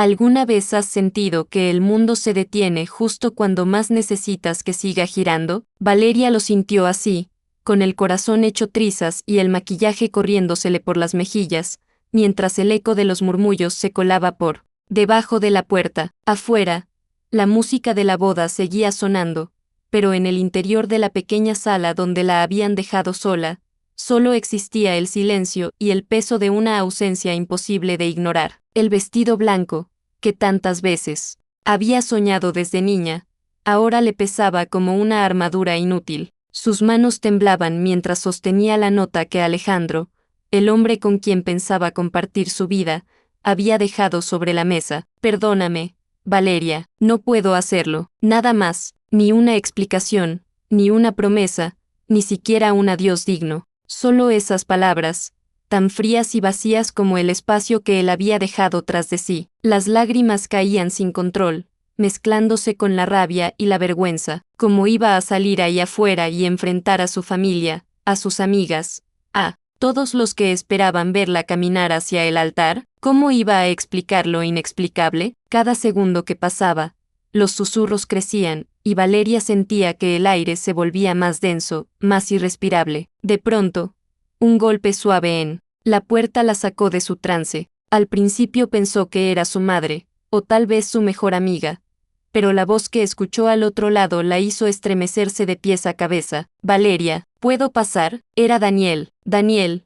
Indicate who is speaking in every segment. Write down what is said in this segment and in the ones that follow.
Speaker 1: ¿Alguna vez has sentido que el mundo se detiene justo cuando más necesitas que siga girando? Valeria lo sintió así, con el corazón hecho trizas y el maquillaje corriéndosele por las mejillas, mientras el eco de los murmullos se colaba por debajo de la puerta. Afuera, la música de la boda seguía sonando, pero en el interior de la pequeña sala donde la habían dejado sola, solo existía el silencio y el peso de una ausencia imposible de ignorar. El vestido blanco, que tantas veces había soñado desde niña, ahora le pesaba como una armadura inútil. Sus manos temblaban mientras sostenía la nota que Alejandro, el hombre con quien pensaba compartir su vida, había dejado sobre la mesa. Perdóname, Valeria, no puedo hacerlo. Nada más, ni una explicación, ni una promesa, ni siquiera un adiós digno. Solo esas palabras, tan frías y vacías como el espacio que él había dejado tras de sí. Las lágrimas caían sin control, mezclándose con la rabia y la vergüenza. ¿Cómo iba a salir ahí afuera y enfrentar a su familia, a sus amigas, a todos los que esperaban verla caminar hacia el altar? ¿Cómo iba a explicar lo inexplicable? Cada segundo que pasaba, los susurros crecían, y Valeria sentía que el aire se volvía más denso, más irrespirable. De pronto, un golpe suave en la puerta la sacó de su trance. Al principio pensó que era su madre, o tal vez su mejor amiga, pero la voz que escuchó al otro lado la hizo estremecerse de pies a cabeza. Valeria, ¿puedo pasar? Era Daniel. Daniel,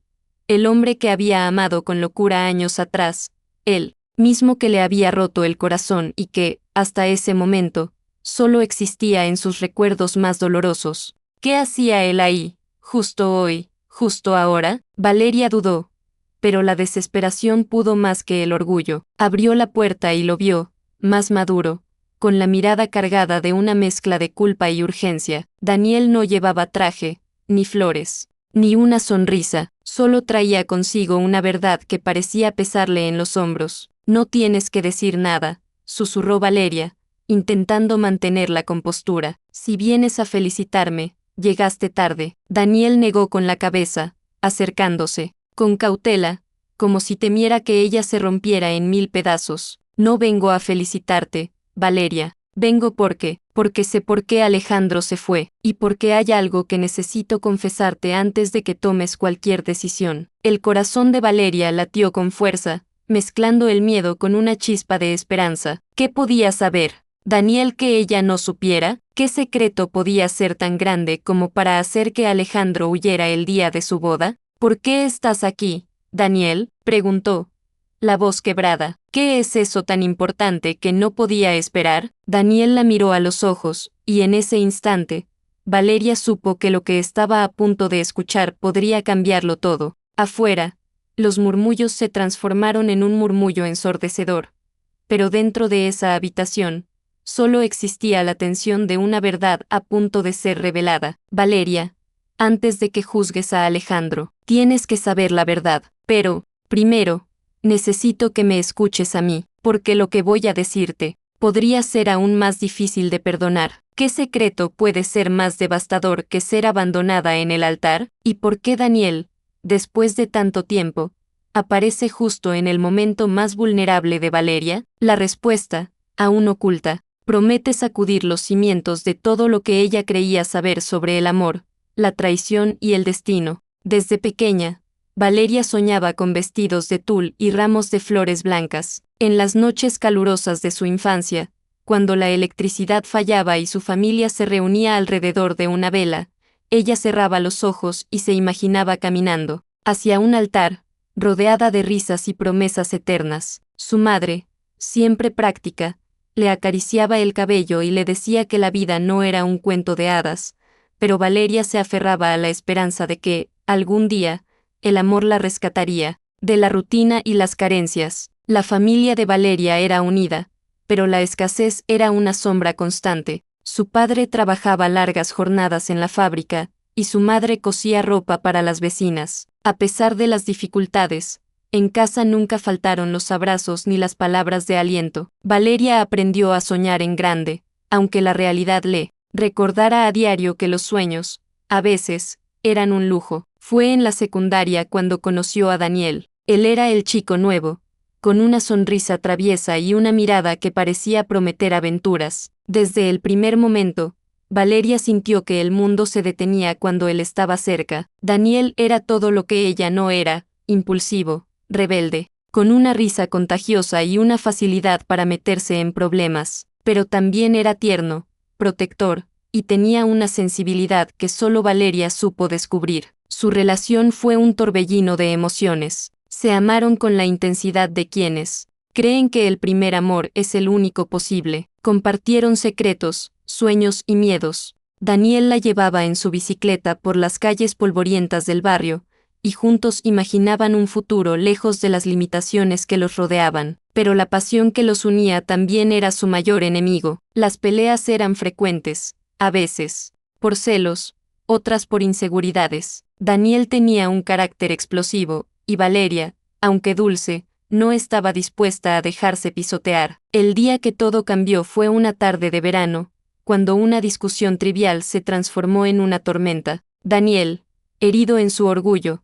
Speaker 1: el hombre que había amado con locura años atrás, él mismo que le había roto el corazón y que, hasta ese momento, solo existía en sus recuerdos más dolorosos. ¿Qué hacía él ahí, justo hoy, justo ahora? Valeria dudó, pero la desesperación pudo más que el orgullo. Abrió la puerta y lo vio, más maduro, con la mirada cargada de una mezcla de culpa y urgencia. Daniel no llevaba traje, ni flores, ni una sonrisa, solo traía consigo una verdad que parecía pesarle en los hombros. No tienes que decir nada, susurró Valeria, intentando mantener la compostura. Si vienes a felicitarme, llegaste tarde. Daniel negó con la cabeza, acercándose, con cautela, como si temiera que ella se rompiera en mil pedazos. No vengo a felicitarte, Valeria, vengo porque sé por qué Alejandro se fue, y porque hay algo que necesito confesarte antes de que tomes cualquier decisión. El corazón de Valeria latió con fuerza, mezclando el miedo con una chispa de esperanza. ¿Qué podía saber Daniel que ella no supiera? ¿Qué secreto podía ser tan grande como para hacer que Alejandro huyera el día de su boda? ¿Por qué estás aquí, Daniel?, preguntó, la voz quebrada. ¿Qué es eso tan importante que no podía esperar? Daniel la miró a los ojos, y en ese instante, Valeria supo que lo que estaba a punto de escuchar podría cambiarlo todo. Afuera, los murmullos se transformaron en un murmullo ensordecedor. Pero dentro de esa habitación, solo existía la tensión de una verdad a punto de ser revelada. Valeria, antes de que juzgues a Alejandro, tienes que saber la verdad. Pero, primero, necesito que me escuches a mí, porque lo que voy a decirte podría ser aún más difícil de perdonar. ¿Qué secreto puede ser más devastador que ser abandonada en el altar? ¿Y por qué Daniel, después de tanto tiempo, aparece justo en el momento más vulnerable de Valeria? La respuesta, aún oculta, promete sacudir los cimientos de todo lo que ella creía saber sobre el amor, la traición y el destino. Desde pequeña, Valeria soñaba con vestidos de tul y ramos de flores blancas. En las noches calurosas de su infancia, cuando la electricidad fallaba y su familia se reunía alrededor de una vela, ella cerraba los ojos y se imaginaba caminando hacia un altar, rodeada de risas y promesas eternas. Su madre, siempre práctica, le acariciaba el cabello y le decía que la vida no era un cuento de hadas, pero Valeria se aferraba a la esperanza de que, algún día, el amor la rescataría de la rutina y las carencias. La familia de Valeria era unida, pero la escasez era una sombra constante. Su padre trabajaba largas jornadas en la fábrica, y su madre cosía ropa para las vecinas. A pesar de las dificultades, en casa nunca faltaron los abrazos ni las palabras de aliento. Valeria aprendió a soñar en grande, aunque la realidad le recordara a diario que los sueños, a veces, eran un lujo. Fue en la secundaria cuando conoció a Daniel. Él era el chico nuevo, con una sonrisa traviesa y una mirada que parecía prometer aventuras. Desde el primer momento, Valeria sintió que el mundo se detenía cuando él estaba cerca. Daniel era todo lo que ella no era: impulsivo, rebelde, con una risa contagiosa y una facilidad para meterse en problemas, pero también era tierno, protector, y tenía una sensibilidad que solo Valeria supo descubrir. Su relación fue un torbellino de emociones. Se amaron con la intensidad de quienes creen que el primer amor es el único posible. Compartieron secretos, sueños y miedos. Daniel la llevaba en su bicicleta por las calles polvorientas del barrio, y juntos imaginaban un futuro lejos de las limitaciones que los rodeaban. Pero la pasión que los unía también era su mayor enemigo. Las peleas eran frecuentes, a veces por celos, otras por inseguridades. Daniel tenía un carácter explosivo, y Valeria, aunque dulce, no estaba dispuesta a dejarse pisotear. El día que todo cambió fue una tarde de verano, cuando una discusión trivial se transformó en una tormenta. Daniel, herido en su orgullo,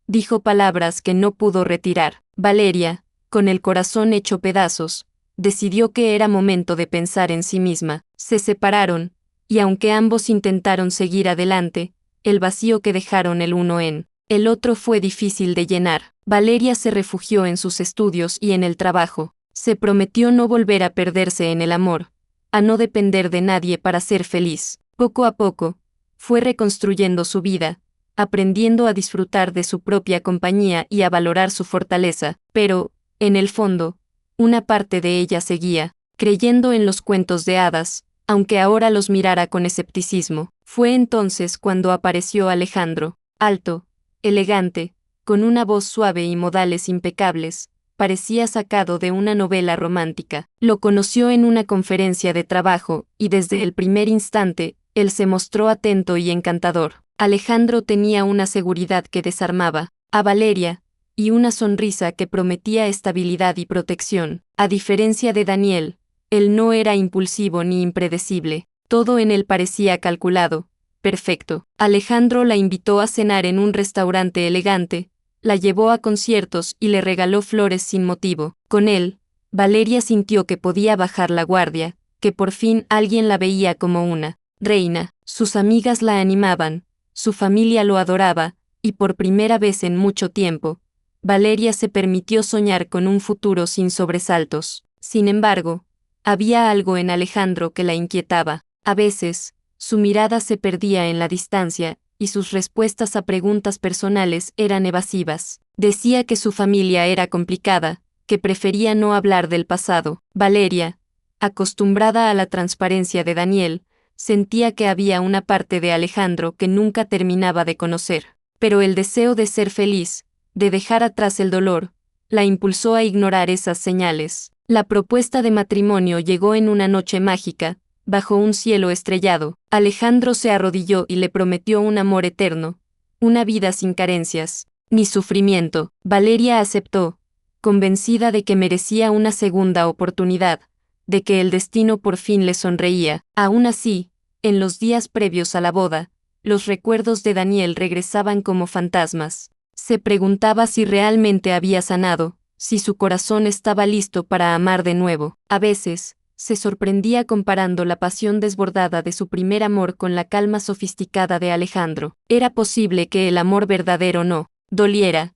Speaker 1: dijo palabras que no pudo retirar. Valeria, con el corazón hecho pedazos, decidió que era momento de pensar en sí misma. Se separaron, y aunque ambos intentaron seguir adelante, el vacío que dejaron el uno en el otro fue difícil de llenar. Valeria se refugió en sus estudios y en el trabajo. Se prometió no volver a perderse en el amor, a no depender de nadie para ser feliz. Poco a poco, fue reconstruyendo su vida, aprendiendo a disfrutar de su propia compañía y a valorar su fortaleza, pero, en el fondo, una parte de ella seguía creyendo en los cuentos de hadas, aunque ahora los mirara con escepticismo. Fue entonces cuando apareció Alejandro, alto, elegante, con una voz suave y modales impecables. Parecía sacado de una novela romántica. Lo conoció en una conferencia de trabajo, y desde el primer instante, él se mostró atento y encantador. Alejandro tenía una seguridad que desarmaba a Valeria, y una sonrisa que prometía estabilidad y protección. A diferencia de Daniel, él no era impulsivo ni impredecible. Todo en él parecía calculado, perfecto. Alejandro la invitó a cenar en un restaurante elegante, la llevó a conciertos y le regaló flores sin motivo. Con él, Valeria sintió que podía bajar la guardia, que por fin alguien la veía como una reina. Sus amigas la animaban, su familia lo adoraba, y por primera vez en mucho tiempo, Valeria se permitió soñar con un futuro sin sobresaltos. Sin embargo, había algo en Alejandro que la inquietaba. A veces, su mirada se perdía en la distancia, y sus respuestas a preguntas personales eran evasivas. Decía que su familia era complicada, que prefería no hablar del pasado. Valeria, acostumbrada a la transparencia de Daniel, sentía que había una parte de Alejandro que nunca terminaba de conocer. Pero el deseo de ser feliz, de dejar atrás el dolor, la impulsó a ignorar esas señales. La propuesta de matrimonio llegó en una noche mágica, bajo un cielo estrellado. Alejandro se arrodilló y le prometió un amor eterno, una vida sin carencias, ni sufrimiento. Valeria aceptó, convencida de que merecía una segunda oportunidad, de que el destino por fin le sonreía. Aún así, en los días previos a la boda, los recuerdos de Daniel regresaban como fantasmas. Se preguntaba si realmente había sanado, si su corazón estaba listo para amar de nuevo. A veces, se sorprendía comparando la pasión desbordada de su primer amor con la calma sofisticada de Alejandro. ¿Era posible que el amor verdadero no doliera,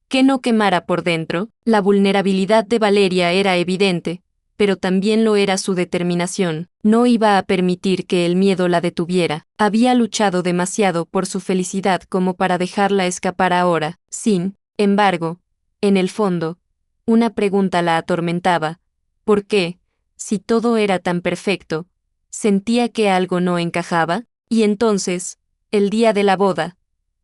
Speaker 1: que no quemara por dentro? La vulnerabilidad de Valeria era evidente, pero también lo era su determinación. No iba a permitir que el miedo la detuviera. Había luchado demasiado por su felicidad como para dejarla escapar ahora. Sin embargo, en el fondo, una pregunta la atormentaba. ¿Por qué, si todo era tan perfecto, sentía que algo no encajaba? Y entonces, el día de la boda,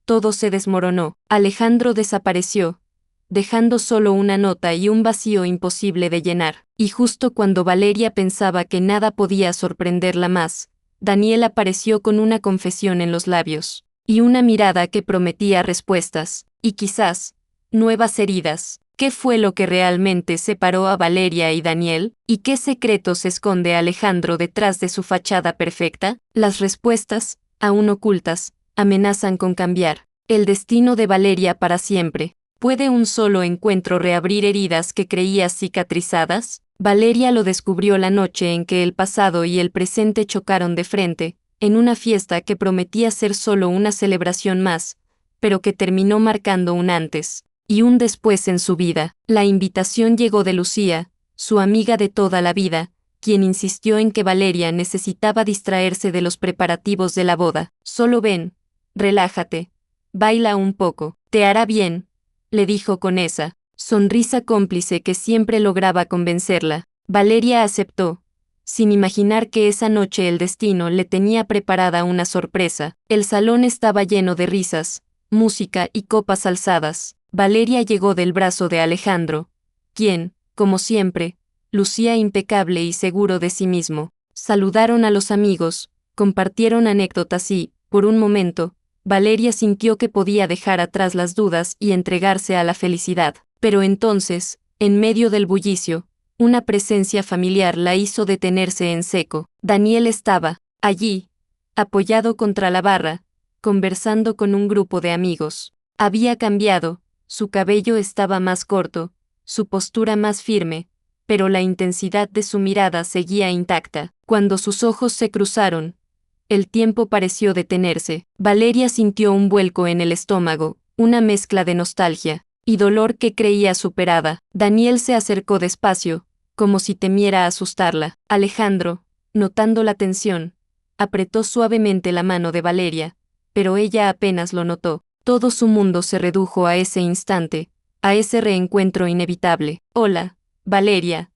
Speaker 1: todo se desmoronó. Alejandro desapareció, dejando solo una nota y un vacío imposible de llenar. Y justo cuando Valeria pensaba que nada podía sorprenderla más, Daniel apareció con una confesión en los labios, y una mirada que prometía respuestas, y quizás, nuevas heridas. ¿Qué fue lo que realmente separó a Valeria y Daniel? ¿Y qué secretos esconde Alejandro detrás de su fachada perfecta? Las respuestas, aún ocultas, amenazan con cambiar el destino de Valeria para siempre. ¿Puede un solo encuentro reabrir heridas que creías cicatrizadas? Valeria lo descubrió la noche en que el pasado y el presente chocaron de frente, en una fiesta que prometía ser solo una celebración más, pero que terminó marcando un antes y un después en su vida. La invitación llegó de Lucía, su amiga de toda la vida, quien insistió en que Valeria necesitaba distraerse de los preparativos de la boda. Solo ven, relájate, baila un poco, te hará bien, le dijo con esa sonrisa cómplice que siempre lograba convencerla. Valeria aceptó, sin imaginar que esa noche el destino le tenía preparada una sorpresa. El salón estaba lleno de risas, música y copas alzadas. Valeria llegó del brazo de Alejandro, quien, como siempre, lucía impecable y seguro de sí mismo. Saludaron a los amigos, compartieron anécdotas y, por un momento, Valeria sintió que podía dejar atrás las dudas y entregarse a la felicidad. Pero entonces, en medio del bullicio, una presencia familiar la hizo detenerse en seco. Daniel estaba allí, apoyado contra la barra, conversando con un grupo de amigos. Había cambiado, su cabello estaba más corto, su postura más firme, pero la intensidad de su mirada seguía intacta. Cuando sus ojos se cruzaron, el tiempo pareció detenerse. Valeria sintió un vuelco en el estómago, una mezcla de nostalgia y dolor que creía superada. Daniel se acercó despacio, como si temiera asustarla. Alejandro, notando la tensión, apretó suavemente la mano de Valeria, pero ella apenas lo notó. Todo su mundo se redujo a ese instante, a ese reencuentro inevitable. Hola, Valeria,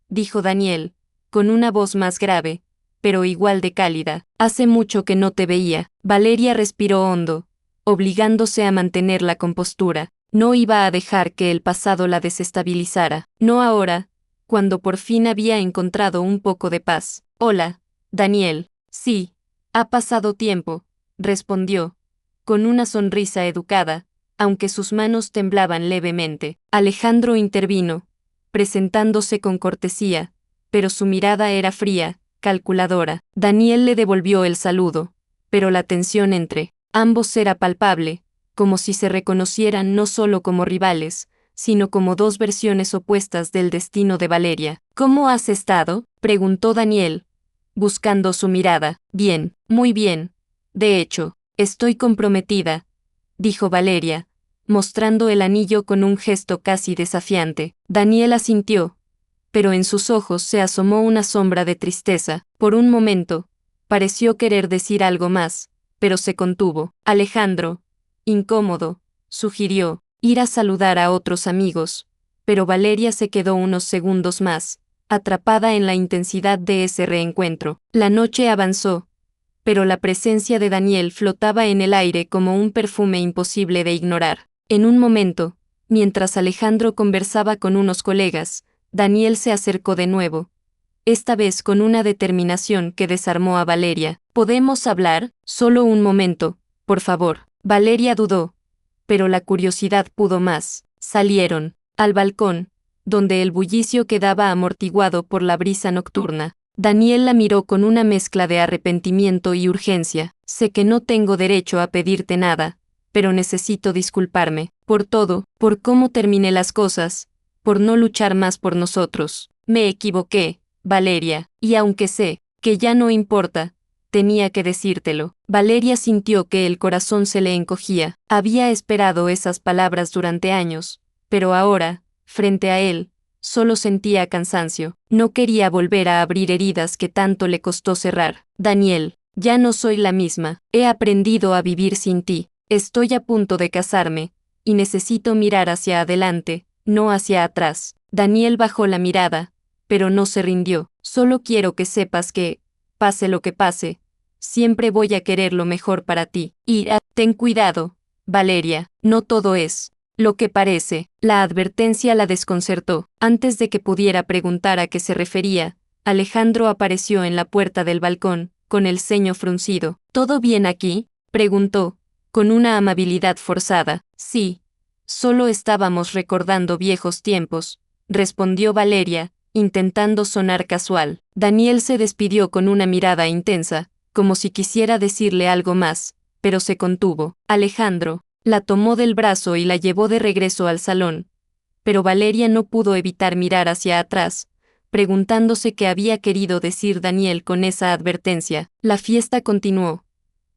Speaker 1: dijo Daniel, con una voz más grave, pero igual de cálida. Hace mucho que no te veía. Valeria respiró hondo, obligándose a mantener la compostura. No iba a dejar que el pasado la desestabilizara. No ahora, cuando por fin había encontrado un poco de paz. Hola, Daniel. Sí, ha pasado tiempo, respondió, con una sonrisa educada, aunque sus manos temblaban levemente. Alejandro intervino, presentándose con cortesía, pero su mirada era fría, calculadora. Daniel le devolvió el saludo, pero la tensión entre ambos era palpable, como si se reconocieran no solo como rivales, sino como dos versiones opuestas del destino de Valeria. ¿Cómo has estado?, preguntó Daniel, buscando su mirada. Bien, muy bien. De hecho, estoy comprometida, dijo Valeria, mostrando el anillo con un gesto casi desafiante. Daniel asintió, pero en sus ojos se asomó una sombra de tristeza. Por un momento, pareció querer decir algo más, pero se contuvo. Alejandro, incómodo, sugirió, ir a saludar a otros amigos, pero Valeria se quedó unos segundos más, atrapada en la intensidad de ese reencuentro. La noche avanzó, pero la presencia de Daniel flotaba en el aire como un perfume imposible de ignorar. En un momento, mientras Alejandro conversaba con unos colegas, Daniel se acercó de nuevo, esta vez con una determinación que desarmó a Valeria. ¿Podemos hablar? Solo un momento, por favor. Valeria dudó, pero la curiosidad pudo más. Salieron al balcón, donde el bullicio quedaba amortiguado por la brisa nocturna. Daniel la miró con una mezcla de arrepentimiento y urgencia. Sé que no tengo derecho a pedirte nada, pero necesito disculparme por todo, por cómo terminé las cosas, por no luchar más por nosotros. Me equivoqué, Valeria, y aunque sé que ya no importa, tenía que decírtelo. Valeria sintió que el corazón se le encogía. Había esperado esas palabras durante años, pero ahora, frente a él, solo sentía cansancio. No quería volver a abrir heridas que tanto le costó cerrar. Daniel, ya no soy la misma. He aprendido a vivir sin ti. Estoy a punto de casarme, y necesito mirar hacia adelante, no hacia atrás. Daniel bajó la mirada, pero no se rindió. Solo quiero que sepas que, pase lo que pase, siempre voy a querer lo mejor para ti. Y ten cuidado, Valeria, no todo es lo que parece. La advertencia la desconcertó. Antes de que pudiera preguntar a qué se refería, Alejandro apareció en la puerta del balcón, con el ceño fruncido. ¿Todo bien aquí?, preguntó, con una amabilidad forzada. Sí, solo estábamos recordando viejos tiempos, respondió Valeria, intentando sonar casual. Daniel se despidió con una mirada intensa, como si quisiera decirle algo más, pero se contuvo. Alejandro, La tomó del brazo y la llevó de regreso al salón. Pero Valeria no pudo evitar mirar hacia atrás, preguntándose qué había querido decir Daniel con esa advertencia. La fiesta continuó,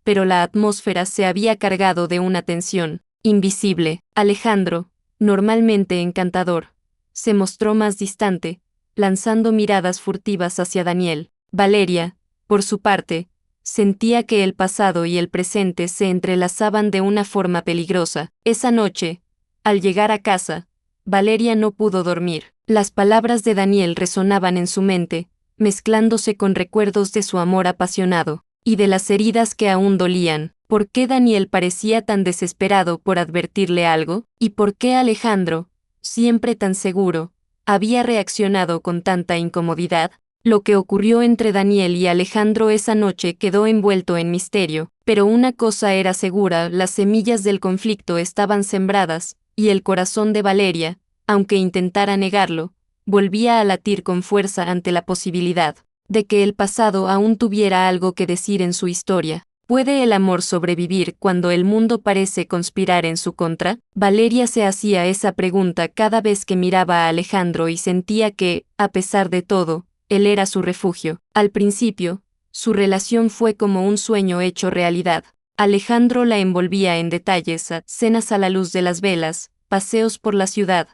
Speaker 1: pero la atmósfera se había cargado de una tensión invisible. Alejandro, normalmente encantador, se mostró más distante, lanzando miradas furtivas hacia Daniel. Valeria, por su parte, sentía que el pasado y el presente se entrelazaban de una forma peligrosa. Esa noche, al llegar a casa, Valeria no pudo dormir. Las palabras de Daniel resonaban en su mente, mezclándose con recuerdos de su amor apasionado, y de las heridas que aún dolían. ¿Por qué Daniel parecía tan desesperado por advertirle algo? ¿Y por qué Alejandro, siempre tan seguro, había reaccionado con tanta incomodidad? Lo que ocurrió entre Daniel y Alejandro esa noche quedó envuelto en misterio, pero una cosa era segura: las semillas del conflicto estaban sembradas, y el corazón de Valeria, aunque intentara negarlo, volvía a latir con fuerza ante la posibilidad de que el pasado aún tuviera algo que decir en su historia. ¿Puede el amor sobrevivir cuando el mundo parece conspirar en su contra? Valeria se hacía esa pregunta cada vez que miraba a Alejandro y sentía que, a pesar de todo, él era su refugio. Al principio, su relación fue como un sueño hecho realidad. Alejandro la envolvía en detalles: cenas a la luz de las velas, paseos por la ciudad,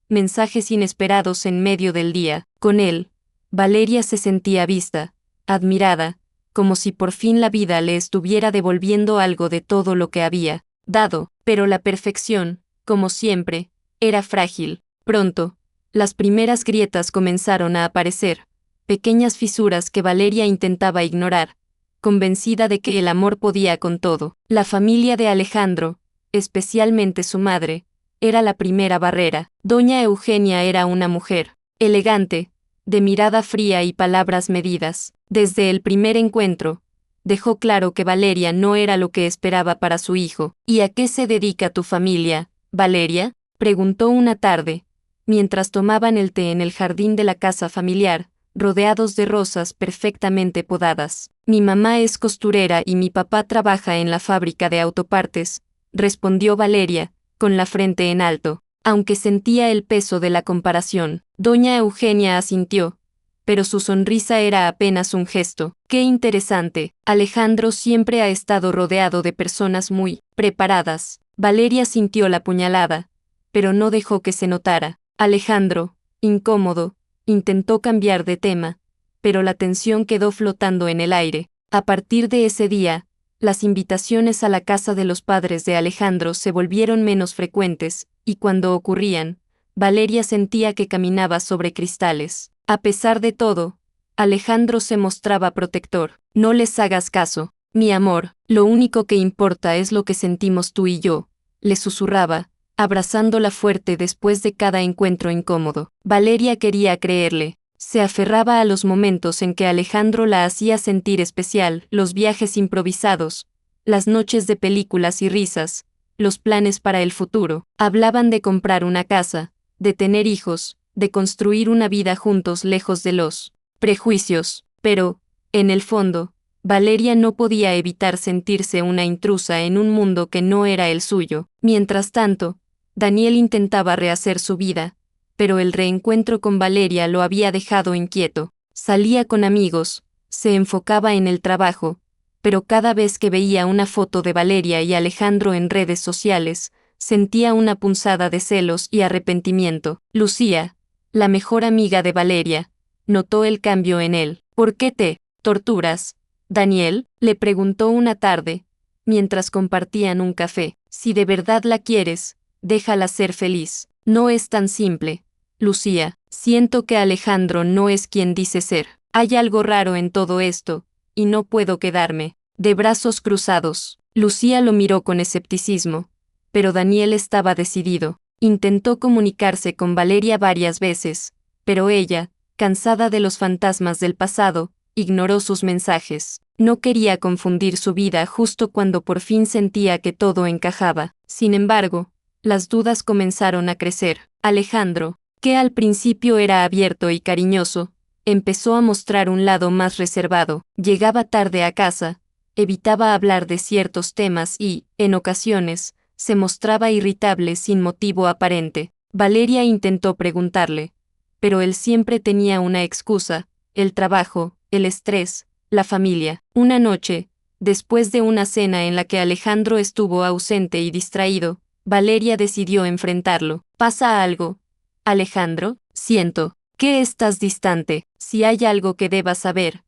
Speaker 1: mensajes inesperados en medio del día. Con él, Valeria se sentía vista, admirada, como si por fin la vida le estuviera devolviendo algo de todo lo que había dado. Pero la perfección, como siempre, era frágil. Pronto, las primeras grietas comenzaron a aparecer, pequeñas fisuras que Valeria intentaba ignorar, convencida de que el amor podía con todo. La familia de Alejandro, especialmente su madre, era la primera barrera. Doña Eugenia era una mujer elegante, de mirada fría y palabras medidas. Desde el primer encuentro, dejó claro que Valeria no era lo que esperaba para su hijo. ¿Y a qué se dedica tu familia, Valeria?, preguntó una tarde, mientras tomaban el té en el jardín de la casa familiar, rodeados de rosas perfectamente podadas. Mi mamá es costurera y mi papá trabaja en la fábrica de autopartes, respondió Valeria, con la frente en alto. Aunque sentía el peso de la comparación, doña Eugenia asintió, pero su sonrisa era apenas un gesto. ¡Qué interesante! Alejandro siempre ha estado rodeado de personas muy preparadas. Valeria sintió la puñalada, pero no dejó que se notara. Alejandro, incómodo, intentó cambiar de tema, pero la tensión quedó flotando en el aire. A partir de ese día, las invitaciones a la casa de los padres de Alejandro se volvieron menos frecuentes, y cuando ocurrían, Valeria sentía que caminaba sobre cristales. A pesar de todo, Alejandro se mostraba protector. No les hagas caso, mi amor, lo único que importa es lo que sentimos tú y yo, le susurraba, abrazándola fuerte después de cada encuentro incómodo. Valeria quería creerle. Se aferraba a los momentos en que Alejandro la hacía sentir especial: los viajes improvisados, las noches de películas y risas, los planes para el futuro. Hablaban de comprar una casa, de tener hijos, de construir una vida juntos lejos de los prejuicios, pero, en el fondo, Valeria no podía evitar sentirse una intrusa en un mundo que no era el suyo. Mientras tanto, Daniel intentaba rehacer su vida, pero el reencuentro con Valeria lo había dejado inquieto. Salía con amigos, se enfocaba en el trabajo, pero cada vez que veía una foto de Valeria y Alejandro en redes sociales, sentía una punzada de celos y arrepentimiento. Lucía, la mejor amiga de Valeria, notó el cambio en él. ¿Por qué te torturas, Daniel?, le preguntó una tarde, mientras compartían un café. Si de verdad la quieres, déjala ser feliz. No es tan simple, Lucía. Siento que Alejandro no es quien dice ser. Hay algo raro en todo esto, y no puedo quedarme de brazos cruzados. Lucía lo miró con escepticismo, pero Daniel estaba decidido. Intentó comunicarse con Valeria varias veces, pero ella, cansada de los fantasmas del pasado, ignoró sus mensajes. No quería confundir su vida justo cuando por fin sentía que todo encajaba. Sin embargo, las dudas comenzaron a crecer. Alejandro, que al principio era abierto y cariñoso, empezó a mostrar un lado más reservado. Llegaba tarde a casa, evitaba hablar de ciertos temas y, en ocasiones, se mostraba irritable sin motivo aparente. Valeria intentó preguntarle, pero él siempre tenía una excusa: el trabajo, el estrés, la familia. Una noche, después de una cena en la que Alejandro estuvo ausente y distraído, Valeria decidió enfrentarlo. ¿Pasa algo, Alejandro? Siento que estás distante. Si hay algo que debas saber,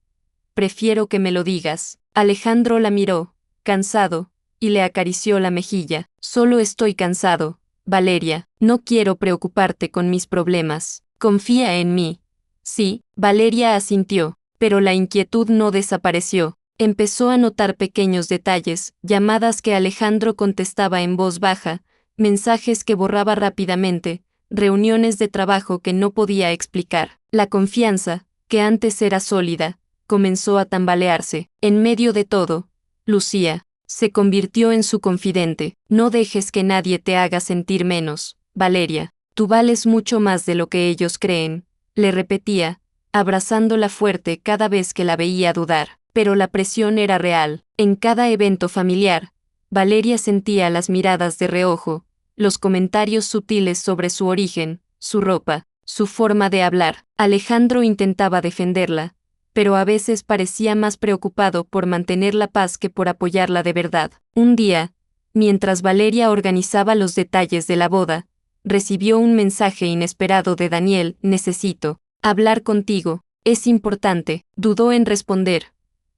Speaker 1: prefiero que me lo digas. Alejandro la miró, cansado, y le acarició la mejilla. Solo estoy cansado, Valeria. No quiero preocuparte con mis problemas. Confía en mí. Sí, Valeria asintió, pero la inquietud no desapareció. Empezó a notar pequeños detalles, llamadas que Alejandro contestaba en voz baja, mensajes que borraba rápidamente, reuniones de trabajo que no podía explicar. La confianza, que antes era sólida, comenzó a tambalearse. En medio de todo, Lucía se convirtió en su confidente. No dejes que nadie te haga sentir menos, Valeria. Tú vales mucho más de lo que ellos creen, le repetía, abrazándola fuerte cada vez que la veía dudar. Pero la presión era real. En cada evento familiar, Valeria sentía las miradas de reojo, los comentarios sutiles sobre su origen, su ropa, su forma de hablar. Alejandro intentaba defenderla, pero a veces parecía más preocupado por mantener la paz que por apoyarla de verdad. Un día, mientras Valeria organizaba los detalles de la boda, recibió un mensaje inesperado de Daniel: necesito hablar contigo, es importante. Dudó en responder,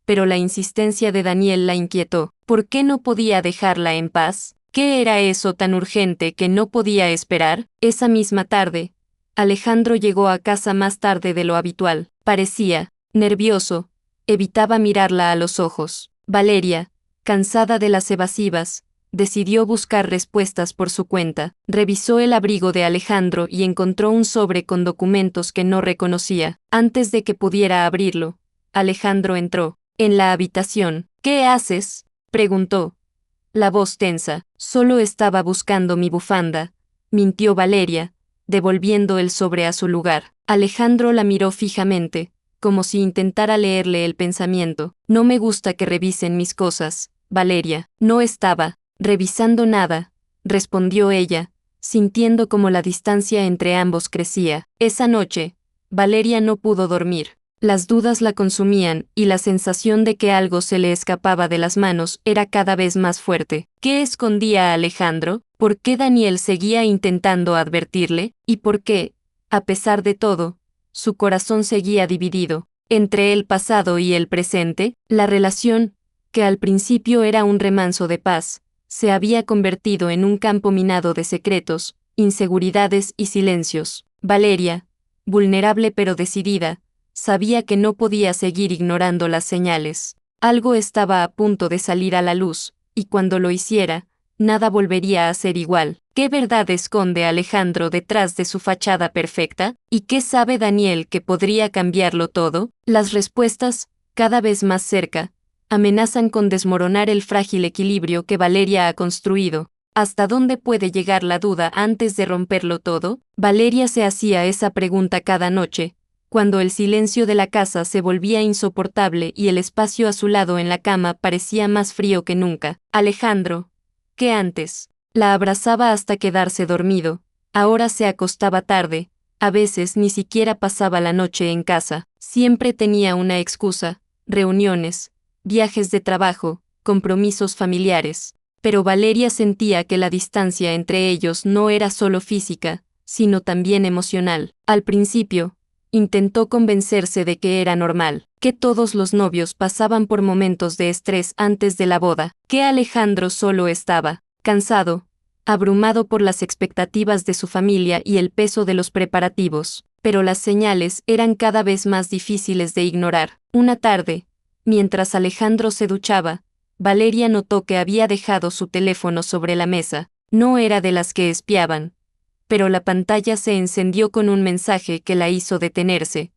Speaker 1: pero la insistencia de Daniel la inquietó. ¿Por qué no podía dejarla en paz? ¿Qué era eso tan urgente que no podía esperar? Esa misma tarde, Alejandro llegó a casa más tarde de lo habitual. Parecía nervioso, evitaba mirarla a los ojos. Valeria, cansada de las evasivas, decidió buscar respuestas por su cuenta. Revisó el abrigo de Alejandro y encontró un sobre con documentos que no reconocía. Antes de que pudiera abrirlo, Alejandro entró en la habitación. ¿Qué haces?, preguntó. La voz tensa. Solo estaba buscando mi bufanda, mintió Valeria, devolviendo el sobre a su lugar. Alejandro la miró fijamente, como si intentara leerle el pensamiento. No me gusta que revisen mis cosas, Valeria. No estaba revisando nada, respondió ella, sintiendo como la distancia entre ambos crecía. Esa noche, Valeria no pudo dormir. Las dudas la consumían, y la sensación de que algo se le escapaba de las manos era cada vez más fuerte. ¿Qué escondía Alejandro? ¿Por qué Daniel seguía intentando advertirle? ¿Y por qué, a pesar de todo, su corazón seguía dividido entre el pasado y el presente? La relación, que al principio era un remanso de paz, se había convertido en un campo minado de secretos, inseguridades y silencios. Valeria, vulnerable pero decidida, sabía que no podía seguir ignorando las señales. Algo estaba a punto de salir a la luz, y cuando lo hiciera, nada volvería a ser igual. ¿Qué verdad esconde Alejandro detrás de su fachada perfecta? ¿Y qué sabe Daniel que podría cambiarlo todo? Las respuestas, cada vez más cerca, amenazan con desmoronar el frágil equilibrio que Valeria ha construido. ¿Hasta dónde puede llegar la duda antes de romperlo todo? Valeria se hacía esa pregunta cada noche, cuando el silencio de la casa se volvía insoportable y el espacio a su lado en la cama parecía más frío que nunca. Alejandro, que antes la abrazaba hasta quedarse dormido, ahora se acostaba tarde, a veces ni siquiera pasaba la noche en casa. Siempre tenía una excusa: reuniones, viajes de trabajo, compromisos familiares. Pero Valeria sentía que la distancia entre ellos no era solo física, sino también emocional. Al principio, intentó convencerse de que era normal, que todos los novios pasaban por momentos de estrés antes de la boda, que Alejandro solo estaba cansado, abrumado por las expectativas de su familia y el peso de los preparativos. Pero las señales eran cada vez más difíciles de ignorar. Una tarde, mientras Alejandro se duchaba, Valeria notó que había dejado su teléfono sobre la mesa. No era de las que espiaban, pero la pantalla se encendió con un mensaje que la hizo detenerse.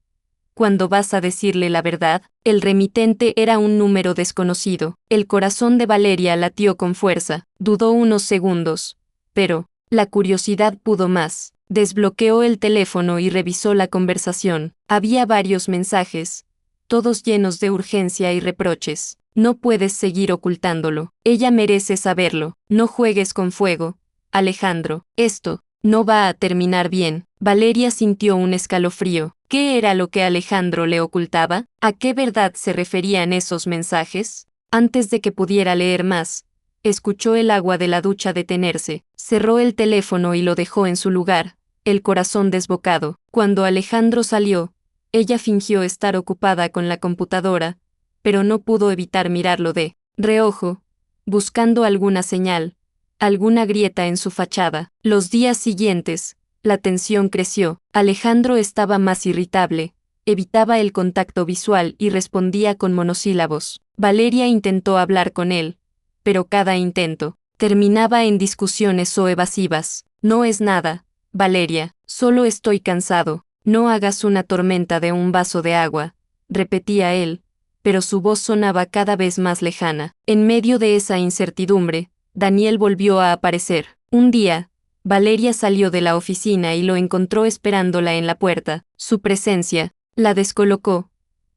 Speaker 1: ¿Cuándo vas a decirle la verdad? El remitente era un número desconocido. El corazón de Valeria latió con fuerza. Dudó unos segundos, pero la curiosidad pudo más. Desbloqueó el teléfono y revisó la conversación. Había varios mensajes, todos llenos de urgencia y reproches. no puedes seguir ocultándolo. Ella merece saberlo. No juegues con fuego, Alejandro. Esto no va a terminar bien. Valeria sintió un escalofrío. ¿Qué era lo que Alejandro le ocultaba? ¿A qué verdad se referían esos mensajes? Antes de que pudiera leer más, escuchó el agua de la ducha detenerse, cerró el teléfono y lo dejó en su lugar, el corazón desbocado. Cuando Alejandro salió, ella fingió estar ocupada con la computadora, pero no pudo evitar mirarlo de reojo, buscando alguna señal, alguna grieta en su fachada. Los días siguientes, la tensión creció. Alejandro estaba más irritable, evitaba el contacto visual y respondía con monosílabos. Valeria intentó hablar con él, pero cada intento terminaba en discusiones o evasivas. No es nada, Valeria, solo estoy cansado. No hagas una tormenta de un vaso de agua, repetía él, pero su voz sonaba cada vez más lejana. En medio de esa incertidumbre, Daniel volvió a aparecer. Un día, Valeria salió de la oficina y lo encontró esperándola en la puerta. Su presencia la descolocó,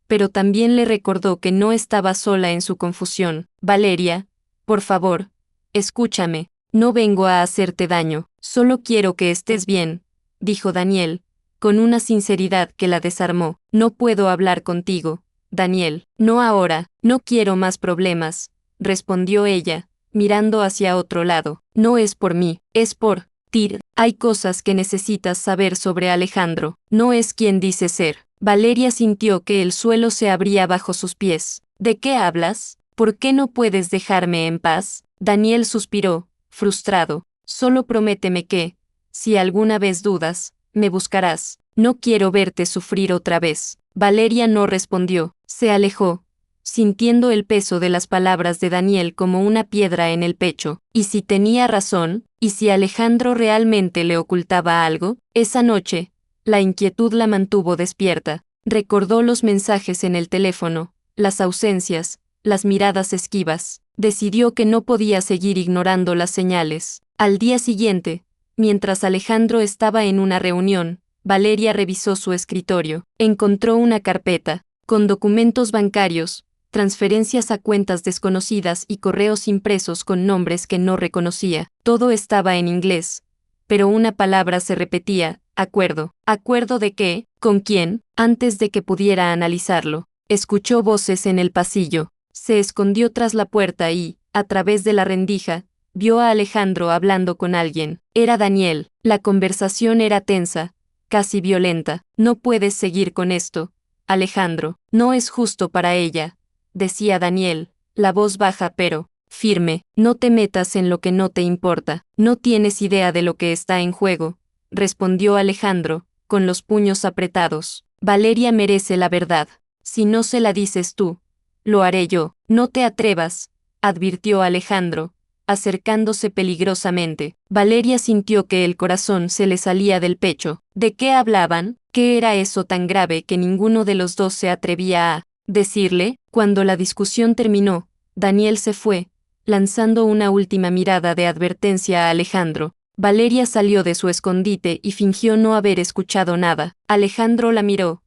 Speaker 1: pero también le recordó que no estaba sola en su confusión. Valeria, por favor, escúchame, no vengo a hacerte daño, solo quiero que estés bien, dijo Daniel, con una sinceridad que la desarmó. No puedo hablar contigo, Daniel. No ahora, no quiero más problemas, respondió ella, mirando hacia otro lado. No es por mí, es por ti. Hay cosas que necesitas saber sobre Alejandro. No es quien dice ser. Valeria sintió que el suelo se abría bajo sus pies. ¿De qué hablas? ¿Por qué no puedes dejarme en paz? Daniel suspiró, frustrado. Solo prométeme que, si alguna vez dudas, me buscarás. No quiero verte sufrir otra vez. Valeria no respondió. Se alejó, sintiendo el peso de las palabras de Daniel como una piedra en el pecho. ¿Y si tenía razón? ¿Y si Alejandro realmente le ocultaba algo? Esa noche, la inquietud la mantuvo despierta. Recordó los mensajes en el teléfono, las ausencias, las miradas esquivas. Decidió que no podía seguir ignorando las señales. Al día siguiente, mientras Alejandro estaba en una reunión, Valeria revisó su escritorio. Encontró una carpeta, con documentos bancarios, transferencias a cuentas desconocidas y correos impresos con nombres que no reconocía. Todo estaba en inglés, pero una palabra se repetía: acuerdo. ¿Acuerdo de qué? ¿Con quién? Antes de que pudiera analizarlo, escuchó voces en el pasillo. Se escondió tras la puerta y, a través de la rendija, vio a Alejandro hablando con alguien. Era Daniel. La conversación era tensa, casi violenta. No puedes seguir con esto, Alejandro. No es justo para ella, decía Daniel, la voz baja pero firme. No te metas en lo que no te importa. No tienes idea de lo que está en juego, respondió Alejandro, con los puños apretados. Valeria merece la verdad. Si no se la dices tú, lo haré yo. No te atrevas, advirtió Alejandro, acercándose peligrosamente. Valeria sintió que el corazón se le salía del pecho. ¿De qué hablaban? ¿Qué era eso tan grave que ninguno de los dos se atrevía a decirle? Cuando la discusión terminó, Daniel se fue, lanzando una última mirada de advertencia a Alejandro. Valeria salió de su escondite y fingió no haber escuchado nada. Alejandro la miró,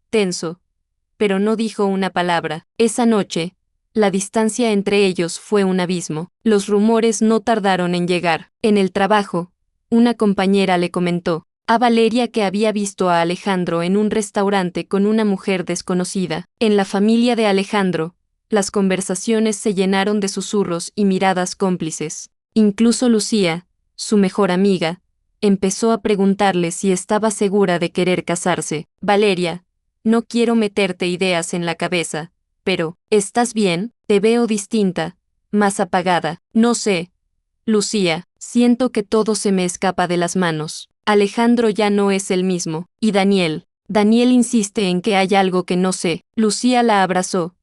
Speaker 1: tenso, pero no dijo una palabra. Esa noche, la distancia entre ellos fue un abismo. Los rumores no tardaron en llegar. En el trabajo, una compañera le comentó a Valeria que había visto a Alejandro en un restaurante con una mujer desconocida. En la familia de Alejandro, las conversaciones se llenaron de susurros y miradas cómplices. Incluso Lucía, su mejor amiga, empezó a preguntarle si estaba segura de querer casarse. Valeria, no quiero meterte ideas en la cabeza, pero, ¿estás bien? Te veo distinta, más apagada. No sé, Lucía, siento que todo se me escapa de las manos. Alejandro ya no es el mismo. Y Daniel. Daniel insiste en que hay algo que no sé. Lucía la abrazó,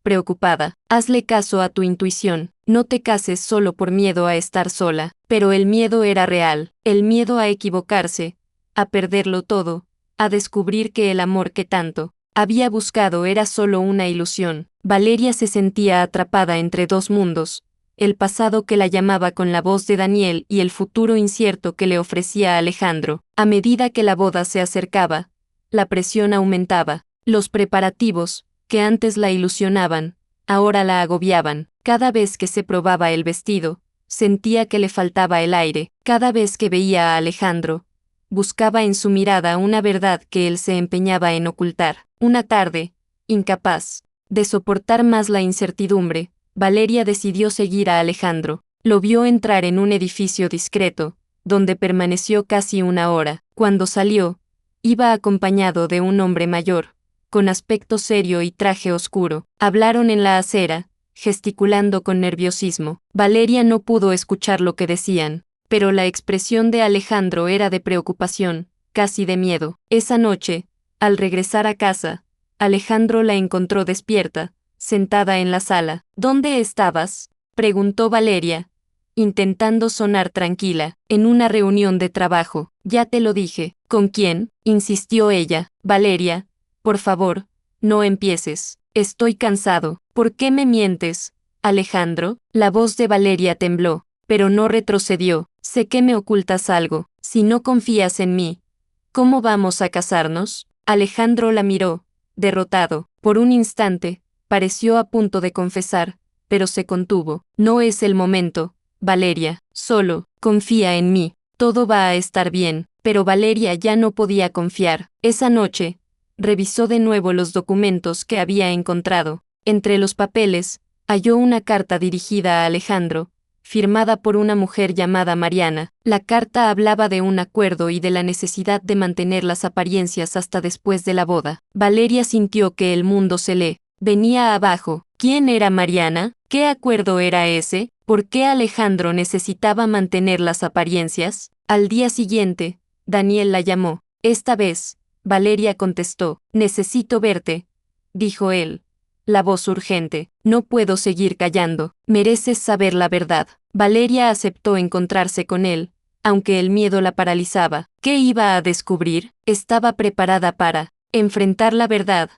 Speaker 1: preocupada. Hazle caso a tu intuición. No te cases solo por miedo a estar sola. Pero el miedo era real. El miedo a equivocarse, a perderlo todo, a descubrir que el amor que tanto había buscado era solo una ilusión. Valeria se sentía atrapada entre dos mundos, el pasado que la llamaba con la voz de Daniel y el futuro incierto que le ofrecía Alejandro. A medida que la boda se acercaba, la presión aumentaba. Los preparativos, que antes la ilusionaban, ahora la agobiaban. Cada vez que se probaba el vestido, sentía que le faltaba el aire. Cada vez que veía a Alejandro, buscaba en su mirada una verdad que él se empeñaba en ocultar. Una tarde, incapaz de soportar más la incertidumbre, Valeria decidió seguir a Alejandro. Lo vio entrar en un edificio discreto, donde permaneció casi una hora. Cuando salió, iba acompañado de un hombre mayor, con aspecto serio y traje oscuro. Hablaron en la acera, gesticulando con nerviosismo. Valeria no pudo escuchar lo que decían, pero la expresión de Alejandro era de preocupación, casi de miedo. Esa noche, al regresar a casa, Alejandro la encontró despierta, sentada en la sala. ¿Dónde estabas?, preguntó Valeria, intentando sonar tranquila. En una reunión de trabajo. Ya te lo dije. ¿Con quién?, insistió ella. Valeria, por favor, no empieces. Estoy cansado. ¿Por qué me mientes, Alejandro? La voz de Valeria tembló, pero no retrocedió. Sé que me ocultas algo. Si no confías en mí, ¿cómo vamos a casarnos? Alejandro la miró, derrotado. Por un instante, pareció a punto de confesar, pero se contuvo. No es el momento, Valeria. Solo, confía en mí. Todo va a estar bien. Pero Valeria ya no podía confiar. Esa noche, revisó de nuevo los documentos que había encontrado. Entre los papeles, halló una carta dirigida a Alejandro, firmada por una mujer llamada Mariana. La carta hablaba de un acuerdo y de la necesidad de mantener las apariencias hasta después de la boda. Valeria sintió que el mundo se le venía abajo. ¿Quién era Mariana? ¿Qué acuerdo era ese? ¿Por qué Alejandro necesitaba mantener las apariencias? Al día siguiente, Daniel la llamó. Esta vez, Valeria contestó. Necesito verte, dijo él. La voz urgente. No puedo seguir callando. Mereces saber la verdad. Valeria aceptó encontrarse con él, aunque el miedo la paralizaba. ¿Qué iba a descubrir? Estaba preparada para enfrentar la verdad,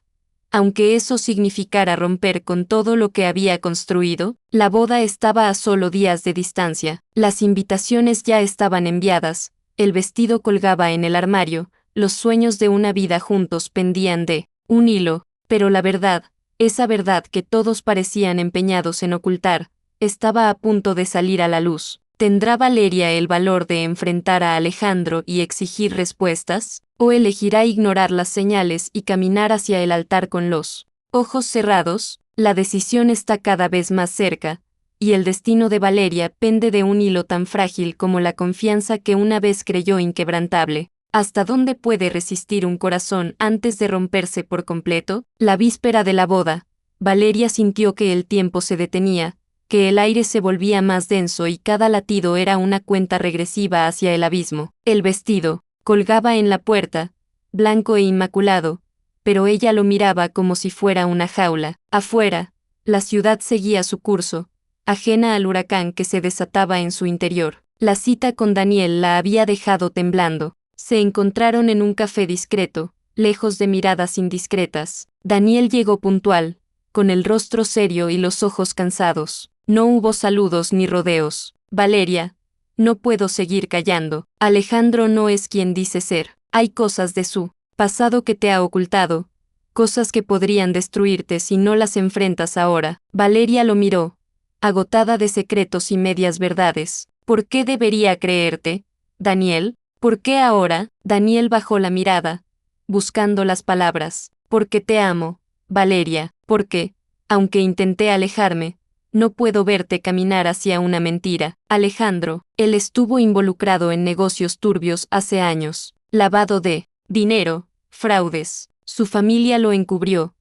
Speaker 1: aunque eso significara romper con todo lo que había construido. La boda estaba a solo días de distancia. Las invitaciones ya estaban enviadas, el vestido colgaba en el armario, los sueños de una vida juntos pendían de un hilo, pero la verdad, esa verdad que todos parecían empeñados en ocultar, estaba a punto de salir a la luz. ¿Tendrá Valeria el valor de enfrentar a Alejandro y exigir respuestas? ¿O elegirá ignorar las señales y caminar hacia el altar con los ojos cerrados? La decisión está cada vez más cerca, y el destino de Valeria pende de un hilo tan frágil como la confianza que una vez creyó inquebrantable. ¿Hasta dónde puede resistir un corazón antes de romperse por completo? La víspera de la boda, Valeria sintió que el tiempo se detenía, que el aire se volvía más denso y cada latido era una cuenta regresiva hacia el abismo. El vestido colgaba en la puerta, blanco e inmaculado, pero ella lo miraba como si fuera una jaula. Afuera, la ciudad seguía su curso, ajena al huracán que se desataba en su interior. La cita con Daniel la había dejado temblando. Se encontraron en un café discreto, lejos de miradas indiscretas. Daniel llegó puntual, con el rostro serio y los ojos cansados. No hubo saludos ni rodeos. Valeria, no puedo seguir callando. Alejandro no es quien dice ser. Hay cosas de su pasado que te ha ocultado, cosas que podrían destruirte si no las enfrentas ahora. Valeria lo miró, agotada de secretos y medias verdades. ¿Por qué debería creerte, Daniel? ¿Por qué ahora? Daniel bajó la mirada, buscando las palabras. Porque te amo, Valeria. Porque, aunque intenté alejarme, no puedo verte caminar hacia una mentira. Alejandro, él estuvo involucrado en negocios turbios hace años. Lavado de dinero, fraudes. Su familia lo encubrió.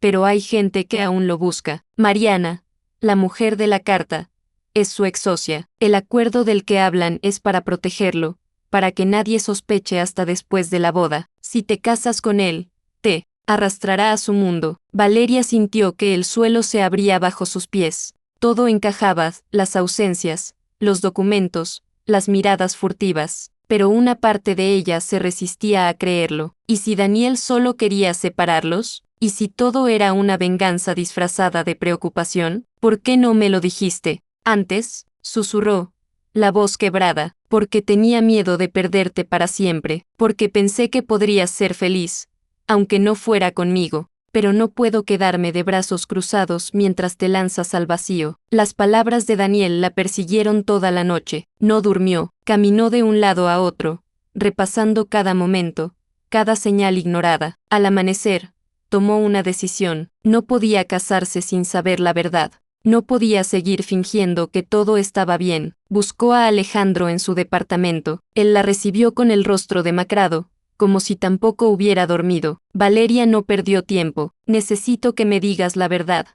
Speaker 1: Pero hay gente que aún lo busca. Mariana, la mujer de la carta, es su ex socia. El acuerdo del que hablan es para protegerlo, para que nadie sospeche hasta después de la boda. Si te casas con él, te arrastrará a su mundo. Valeria sintió que el suelo se abría bajo sus pies. Todo encajaba, las ausencias, los documentos, las miradas furtivas, pero una parte de ella se resistía a creerlo. ¿Y si Daniel solo quería separarlos? ¿Y si todo era una venganza disfrazada de preocupación? ¿Por qué no me lo dijiste antes? Susurró, la voz quebrada. Porque tenía miedo de perderte para siempre, porque pensé que podrías ser feliz, aunque no fuera conmigo. pero no puedo quedarme de brazos cruzados mientras te lanzas al vacío. Las palabras de Daniel la persiguieron toda la noche. No durmió, caminó de un lado a otro, repasando cada momento, cada señal ignorada. Al amanecer, tomó una decisión. No podía casarse sin saber la verdad. No podía seguir fingiendo que todo estaba bien. Buscó a Alejandro en su departamento. Él la recibió con el rostro demacrado, como si tampoco hubiera dormido. Valeria no perdió tiempo. Necesito que me digas la verdad.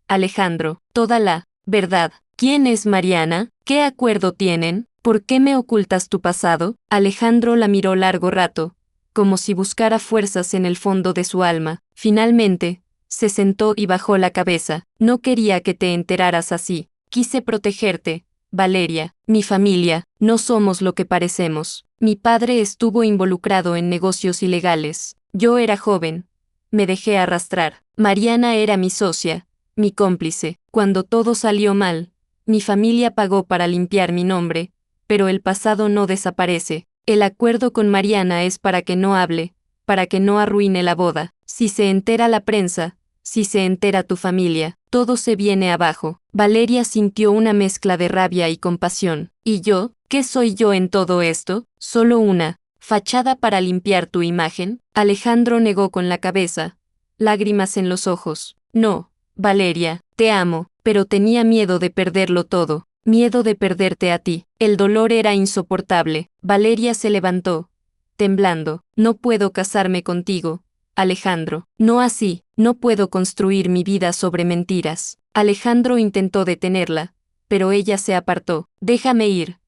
Speaker 1: Alejandro, toda la verdad. ¿Quién es Mariana? ¿Qué acuerdo tienen? ¿Por qué me ocultas tu pasado? Alejandro la miró largo rato, como si buscara fuerzas en el fondo de su alma. Finalmente, se sentó y bajó la cabeza. No quería que te enteraras así. Quise protegerte, Valeria. Mi familia, no somos lo que parecemos. Mi padre estuvo involucrado en negocios ilegales. Yo era joven. Me dejé arrastrar. Mariana era mi socia, mi cómplice. Cuando todo salió mal, mi familia pagó para limpiar mi nombre, pero el pasado no desaparece. El acuerdo con Mariana es para que no hable, para que no arruine la boda. Si se entera la prensa, si se entera tu familia, todo se viene abajo. Valeria sintió una mezcla de rabia y compasión. ¿Y yo? ¿Qué soy yo en todo esto? Solo una fachada para limpiar tu imagen. Alejandro negó con la cabeza, lágrimas en los ojos. No, Valeria, te amo, pero tenía miedo de perderlo todo. Miedo de perderte a ti. El dolor era insoportable. Valeria se levantó, temblando. No puedo casarme contigo, Alejandro. No así, no puedo construir mi vida sobre mentiras. Alejandro intentó detenerla, pero ella se apartó. Déjame ir.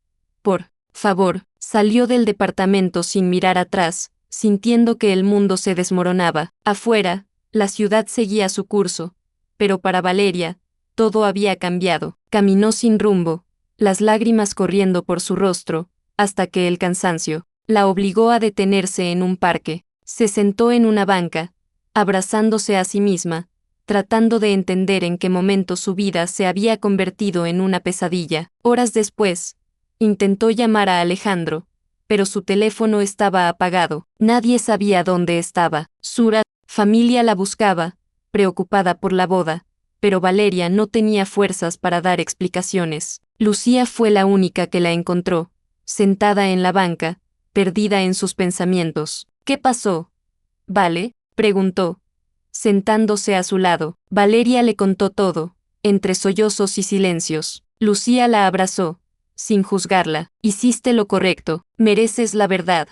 Speaker 1: Por favor. Salió del departamento sin mirar atrás, sintiendo que el mundo se desmoronaba. Afuera, la ciudad seguía su curso, pero para Valeria, todo había cambiado. Caminó sin rumbo, las lágrimas corriendo por su rostro, hasta que el cansancio la obligó a detenerse en un parque. Se sentó en una banca, abrazándose a sí misma, tratando de entender en qué momento su vida se había convertido en una pesadilla. Horas después, intentó llamar a Alejandro, pero su teléfono estaba apagado. Nadie sabía dónde estaba. Su familia la buscaba, preocupada por la boda, pero Valeria no tenía fuerzas para dar explicaciones. Lucía fue la única que la encontró, sentada en la banca, perdida en sus pensamientos. ¿Qué pasó? ¿Vale? Preguntó, sentándose a su lado. Valeria le contó todo, entre sollozos y silencios. Lucía la abrazó, sin juzgarla. Hiciste lo correcto, mereces la verdad,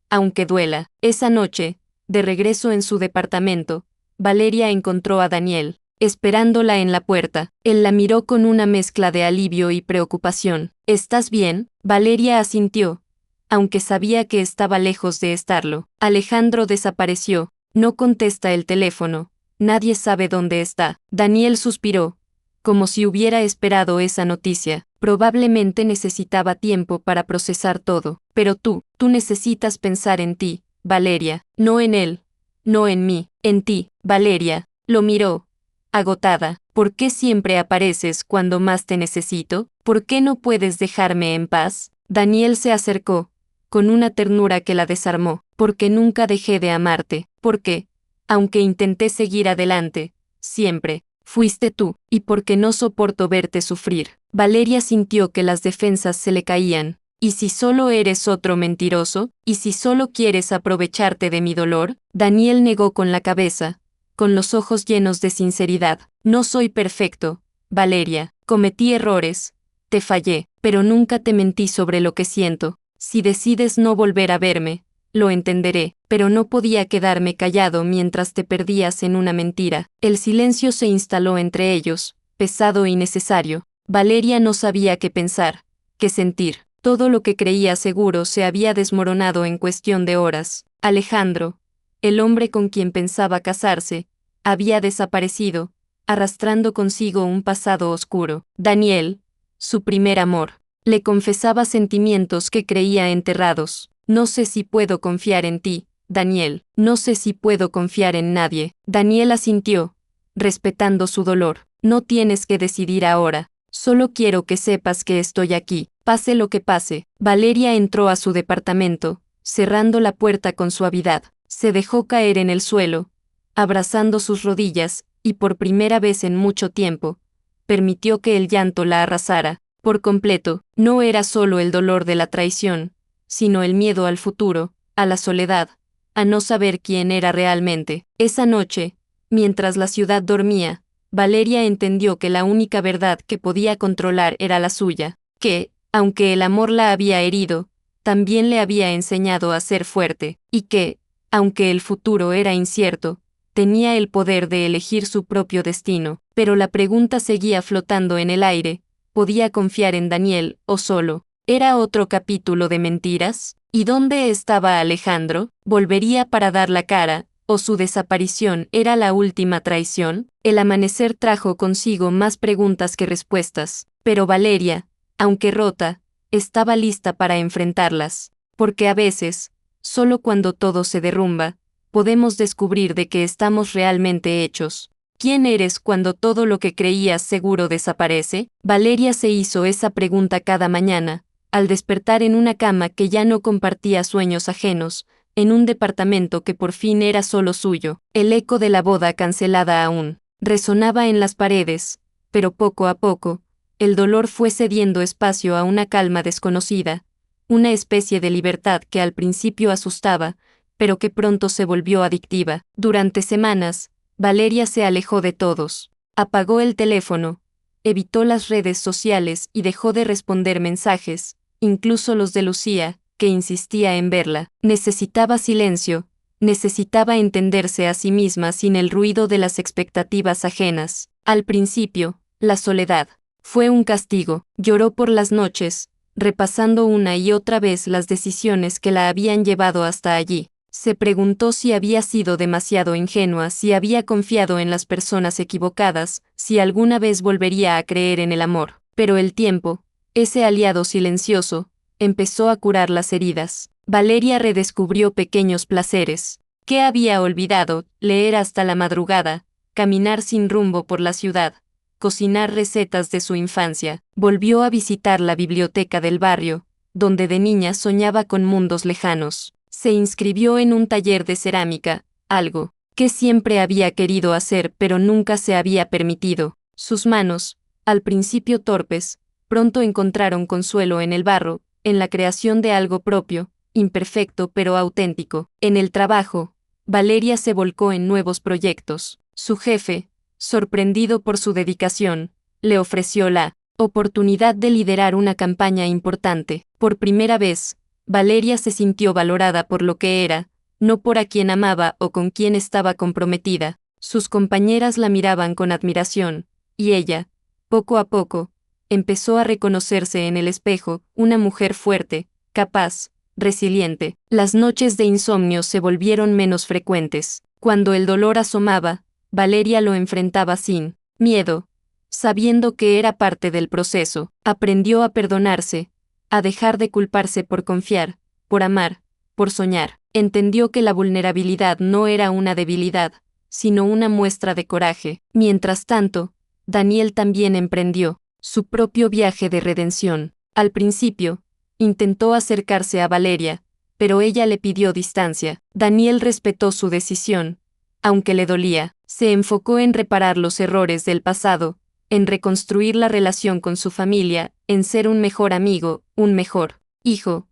Speaker 1: aunque duela. Esa noche, de regreso en su departamento, Valeria encontró a Daniel, esperándola en la puerta. Él la miró con una mezcla de alivio y preocupación. ¿Estás bien? Valeria asintió, aunque sabía que estaba lejos de estarlo. Alejandro desapareció, no contesta el teléfono, nadie sabe dónde está. Daniel suspiró, como si hubiera esperado esa noticia. Probablemente necesitaba tiempo para procesar todo. Pero tú necesitas pensar en ti, Valeria, no en él, no en mí, en ti. Valeria lo miró, agotada. ¿Por qué siempre apareces cuando más te necesito? ¿Por qué no puedes dejarme en paz? Daniel se acercó, con una ternura que la desarmó. Porque nunca dejé de amarte. Porque, aunque intenté seguir adelante, siempre fuiste tú, y porque no soporto verte sufrir. Valeria sintió que las defensas se le caían. ¿Y si solo eres otro mentiroso? ¿Y si solo quieres aprovecharte de mi dolor? Daniel negó con la cabeza, con los ojos llenos de sinceridad. No soy perfecto, Valeria. Cometí errores, te fallé, pero nunca te mentí sobre lo que siento. Si decides no volver a verme, lo entenderé, pero no podía quedarme callado mientras te perdías en una mentira. El silencio se instaló entre ellos, pesado y necesario. Valeria no sabía qué pensar, qué sentir. Todo lo que creía seguro se había desmoronado en cuestión de horas. Alejandro, el hombre con quien pensaba casarse, había desaparecido, arrastrando consigo un pasado oscuro. Daniel, su primer amor, le confesaba sentimientos que creía enterrados. No sé si puedo confiar en ti, Daniel. No sé si puedo confiar en nadie. Daniel asintió, respetando su dolor. No tienes que decidir ahora. Solo quiero que sepas que estoy aquí, pase lo que pase. Valeria entró a su departamento, cerrando la puerta con suavidad. Se dejó caer en el suelo, abrazando sus rodillas, y por primera vez en mucho tiempo, permitió que el llanto la arrasara. Por completo, no era solo el dolor de la traición, sino el miedo al futuro, a la soledad, a no saber quién era realmente. Esa noche, mientras la ciudad dormía, Valeria entendió que la única verdad que podía controlar era la suya, que, aunque el amor la había herido, también le había enseñado a ser fuerte, y que, aunque el futuro era incierto, tenía el poder de elegir su propio destino. Pero la pregunta seguía flotando en el aire: ¿podía confiar en Daniel, o solo era otro capítulo de mentiras? ¿Y dónde estaba Alejandro? ¿Volvería para dar la cara, o su desaparición era la última traición? El amanecer trajo consigo más preguntas que respuestas, pero Valeria, aunque rota, estaba lista para enfrentarlas, porque a veces, solo cuando todo se derrumba, podemos descubrir de qué estamos realmente hechos. ¿Quién eres cuando todo lo que creías seguro desaparece? Valeria se hizo esa pregunta cada mañana, al despertar en una cama que ya no compartía sueños ajenos, en un departamento que por fin era solo suyo. El eco de la boda cancelada aún resonaba en las paredes, pero poco a poco, el dolor fue cediendo espacio a una calma desconocida, una especie de libertad que al principio asustaba, pero que pronto se volvió adictiva. Durante semanas, Valeria se alejó de todos. Apagó el teléfono, evitó las redes sociales y dejó de responder mensajes, incluso los de Lucía, que insistía en verla. Necesitaba silencio, necesitaba entenderse a sí misma sin el ruido de las expectativas ajenas. Al principio, la soledad fue un castigo. Lloró por las noches, repasando una y otra vez las decisiones que la habían llevado hasta allí. Se preguntó si había sido demasiado ingenua, si había confiado en las personas equivocadas, si alguna vez volvería a creer en el amor. Pero el tiempo, ese aliado silencioso, empezó a curar las heridas. Valeria redescubrió pequeños placeres. ¿Qué había olvidado? Leer hasta la madrugada, caminar sin rumbo por la ciudad, cocinar recetas de su infancia. Volvió a visitar la biblioteca del barrio, donde de niña soñaba con mundos lejanos. Se inscribió en un taller de cerámica, algo que siempre había querido hacer pero nunca se había permitido. Sus manos, al principio torpes, pronto encontraron consuelo en el barro, en la creación de algo propio, imperfecto pero auténtico. En el trabajo, Valeria se volcó en nuevos proyectos. Su jefe, sorprendido por su dedicación, le ofreció la oportunidad de liderar una campaña importante. Por primera vez, Valeria se sintió valorada por lo que era, no por a quien amaba o con quien estaba comprometida. Sus compañeras la miraban con admiración, y ella, poco a poco, empezó a reconocerse en el espejo, una mujer fuerte, capaz, resiliente. Las noches de insomnio se volvieron menos frecuentes. Cuando el dolor asomaba, Valeria lo enfrentaba sin miedo, sabiendo que era parte del proceso. Aprendió a perdonarse, a dejar de culparse por confiar, por amar, por soñar. Entendió que la vulnerabilidad no era una debilidad, sino una muestra de coraje. Mientras tanto, Daniel también emprendió su propio viaje de redención. Al principio, intentó acercarse a Valeria, pero ella le pidió distancia. Daniel respetó su decisión, aunque le dolía. Se enfocó en reparar los errores del pasado, en reconstruir la relación con su familia, en ser un mejor amigo, un mejor hijo,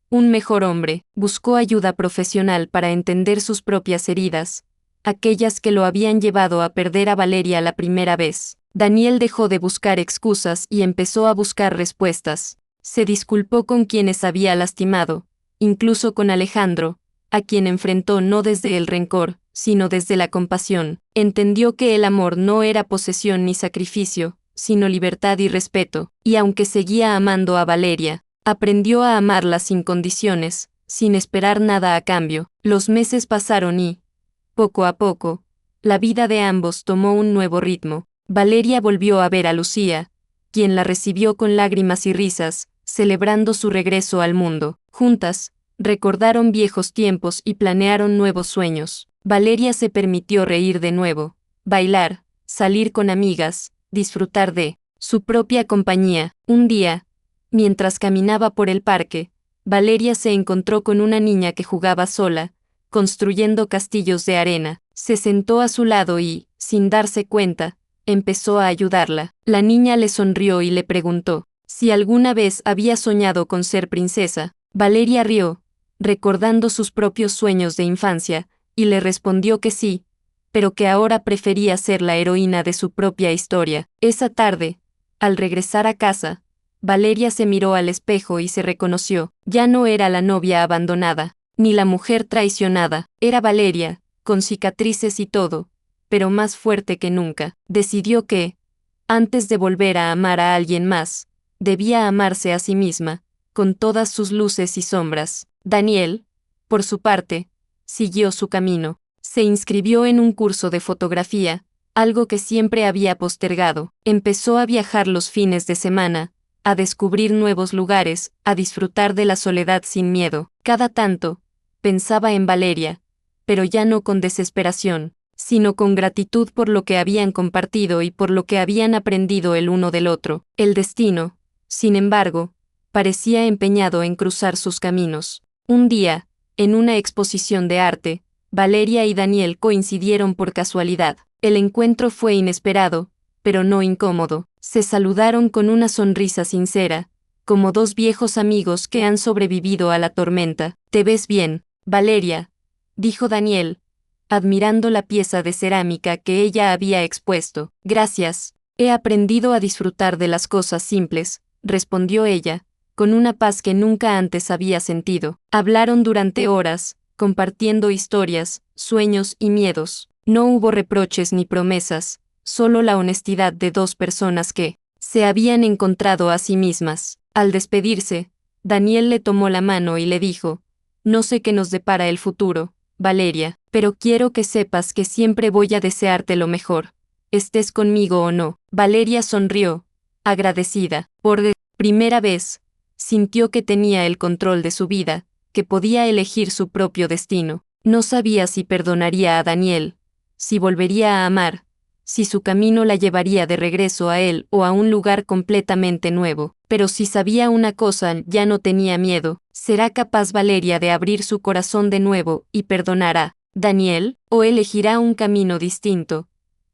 Speaker 1: un mejor hombre. Buscó ayuda profesional para entender sus propias heridas, aquellas que lo habían llevado a perder a Valeria la primera vez. Daniel dejó de buscar excusas y empezó a buscar respuestas. Se disculpó con quienes había lastimado, incluso con Alejandro, a quien enfrentó no desde el rencor, sino desde la compasión. Entendió que el amor no era posesión ni sacrificio, sino libertad y respeto, y aunque seguía amando a Valeria, aprendió a amarla sin condiciones, sin esperar nada a cambio. Los meses pasaron y, poco a poco, la vida de ambos tomó un nuevo ritmo. Valeria volvió a ver a Lucía, quien la recibió con lágrimas y risas, celebrando su regreso al mundo. Juntas, recordaron viejos tiempos y planearon nuevos sueños. Valeria se permitió reír de nuevo, bailar, salir con amigas, disfrutar de su propia compañía. Un día, mientras caminaba por el parque, Valeria se encontró con una niña que jugaba sola, construyendo castillos de arena. Se sentó a su lado y, sin darse cuenta, empezó a ayudarla. La niña le sonrió y le preguntó si alguna vez había soñado con ser princesa. Valeria rió, recordando sus propios sueños de infancia, y le respondió que sí, pero que ahora prefería ser la heroína de su propia historia. Esa tarde, al regresar a casa, Valeria se miró al espejo y se reconoció. Ya no era la novia abandonada, ni la mujer traicionada, era Valeria, con cicatrices y todo, pero más fuerte que nunca. Decidió que, antes de volver a amar a alguien más, debía amarse a sí misma, con todas sus luces y sombras. Daniel, por su parte, siguió su camino. Se inscribió en un curso de fotografía, algo que siempre había postergado. Empezó a viajar los fines de semana, a descubrir nuevos lugares, a disfrutar de la soledad sin miedo. Cada tanto, pensaba en Valeria, pero ya no con desesperación, sino con gratitud por lo que habían compartido y por lo que habían aprendido el uno del otro. El destino, sin embargo, parecía empeñado en cruzar sus caminos. Un día, en una exposición de arte, Valeria y Daniel coincidieron por casualidad. El encuentro fue inesperado, pero no incómodo. Se saludaron con una sonrisa sincera, como dos viejos amigos que han sobrevivido a la tormenta. «Te ves bien, Valeria», dijo Daniel, admirando la pieza de cerámica que ella había expuesto. «Gracias, he aprendido a disfrutar de las cosas simples», respondió ella, con una paz que nunca antes había sentido. Hablaron durante horas, compartiendo historias, sueños y miedos. No hubo reproches ni promesas, solo la honestidad de dos personas que se habían encontrado a sí mismas. Al despedirse, Daniel le tomó la mano y le dijo: «No sé qué nos depara el futuro, Valeria, pero quiero que sepas que siempre voy a desearte lo mejor, estés conmigo o no». Valeria sonrió, agradecida. Por primera vez, sintió que tenía el control de su vida, que podía elegir su propio destino. No sabía si perdonaría a Daniel, si volvería a amar, si su camino la llevaría de regreso a él o a un lugar completamente nuevo. Pero si sabía una cosa, ya no tenía miedo. ¿Será capaz Valeria de abrir su corazón de nuevo y perdonar a Daniel, o elegirá un camino distinto?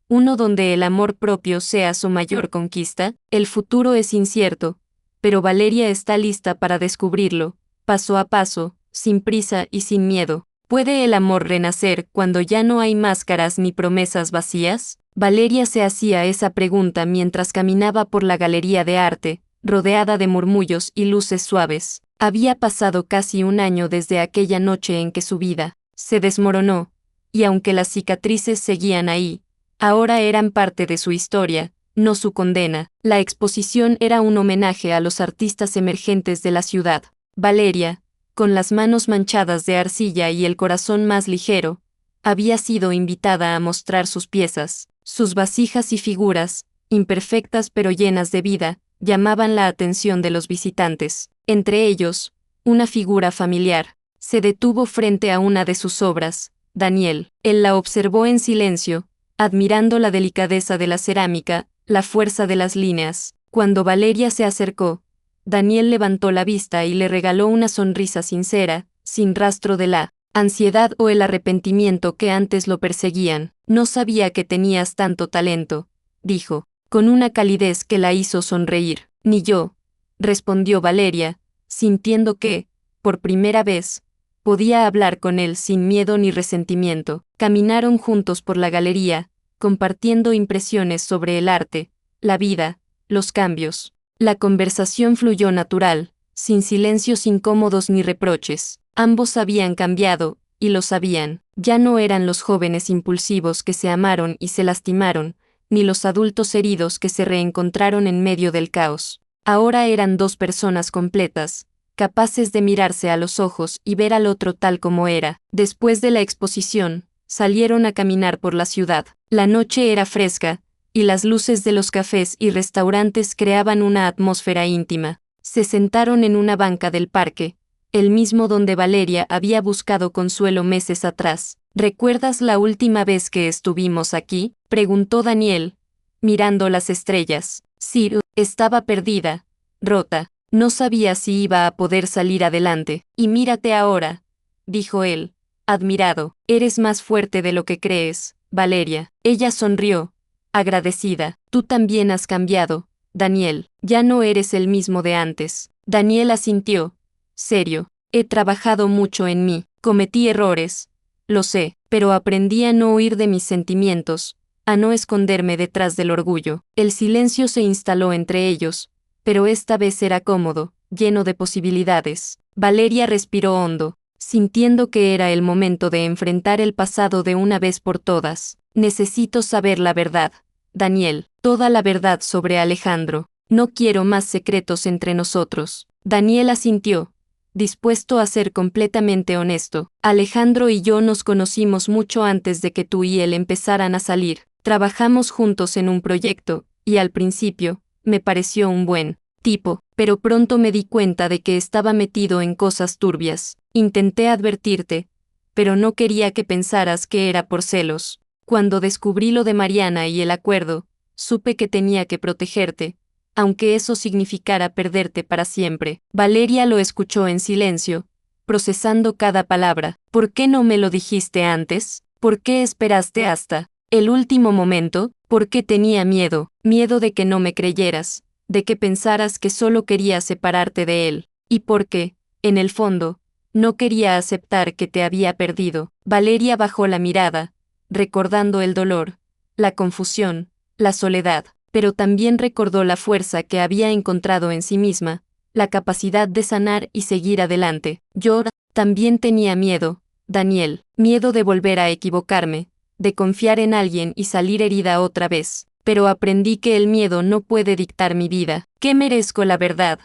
Speaker 1: Uno donde el amor propio sea su mayor conquista. El futuro es incierto, pero Valeria está lista para descubrirlo, paso a paso, sin prisa y sin miedo. ¿Puede el amor renacer cuando ya no hay máscaras ni promesas vacías? Valeria se hacía esa pregunta mientras caminaba por la galería de arte, rodeada de murmullos y luces suaves. Había pasado casi un año desde aquella noche en que su vida se desmoronó, y aunque las cicatrices seguían ahí, ahora eran parte de su historia, no su condena. La exposición era un homenaje a los artistas emergentes de la ciudad. Valeria, con las manos manchadas de arcilla y el corazón más ligero, había sido invitada a mostrar sus piezas. Sus vasijas y figuras, imperfectas pero llenas de vida, llamaban la atención de los visitantes. Entre ellos, una figura familiar. Se detuvo frente a una de sus obras, Daniel. Él la observó en silencio, admirando la delicadeza de la cerámica, la fuerza de las líneas. Cuando Valeria se acercó, Daniel levantó la vista y le regaló una sonrisa sincera, sin rastro de la ansiedad o el arrepentimiento que antes lo perseguían. «No sabía que tenías tanto talento», dijo, con una calidez que la hizo sonreír. «Ni yo», respondió Valeria, sintiendo que, por primera vez, podía hablar con él sin miedo ni resentimiento. Caminaron juntos por la galería, compartiendo impresiones sobre el arte, la vida, los cambios. La conversación fluyó natural, sin silencios incómodos ni reproches. Ambos habían cambiado, y lo sabían. Ya no eran los jóvenes impulsivos que se amaron y se lastimaron, ni los adultos heridos que se reencontraron en medio del caos. Ahora eran dos personas completas, capaces de mirarse a los ojos y ver al otro tal como era. Después de la exposición, salieron a caminar por la ciudad. La noche era fresca, y las luces de los cafés y restaurantes creaban una atmósfera íntima. Se sentaron en una banca del parque, el mismo donde Valeria había buscado consuelo meses atrás. «¿Recuerdas la última vez que estuvimos aquí?», preguntó Daniel, mirando las estrellas. Sí, estaba perdida, rota, no sabía si iba a poder salir adelante. «Y mírate ahora», dijo él, admirado. Eres más fuerte de lo que crees, Valeria. Ella sonrió, agradecida. Tú también has cambiado, Daniel. Ya no eres el mismo de antes. Daniel asintió, serio. He trabajado mucho en mí. Cometí errores. Lo sé, pero aprendí a no huir de mis sentimientos, a no esconderme detrás del orgullo. El silencio se instaló entre ellos, pero esta vez era cómodo, lleno de posibilidades. Valeria respiró hondo, sintiendo que era el momento de enfrentar el pasado de una vez por todas. Necesito saber la verdad, Daniel, toda la verdad sobre Alejandro. No quiero más secretos entre nosotros. Daniel asintió, dispuesto a ser completamente honesto. Alejandro y yo nos conocimos mucho antes de que tú y él empezaran a salir. Trabajamos juntos en un proyecto, y al principio, me pareció un buen tipo, pero pronto me di cuenta de que estaba metido en cosas turbias. Intenté advertirte, pero no quería que pensaras que era por celos. Cuando descubrí lo de Mariana y el acuerdo, supe que tenía que protegerte, aunque eso significara perderte para siempre. Valeria lo escuchó en silencio, procesando cada palabra. ¿Por qué no me lo dijiste antes? ¿Por qué esperaste hasta el último momento? ¿Por qué tenía miedo? Miedo de que no me creyeras, de que pensaras que solo quería separarte de él. Y porque, en el fondo, no quería aceptar que te había perdido. Valeria bajó la mirada, recordando el dolor, la confusión, la soledad, pero también recordó la fuerza que había encontrado en sí misma, la capacidad de sanar y seguir adelante. Yo también tenía miedo, Daniel, miedo de volver a equivocarme, de confiar en alguien y salir herida otra vez, pero aprendí que el miedo no puede dictar mi vida, que merezco la verdad.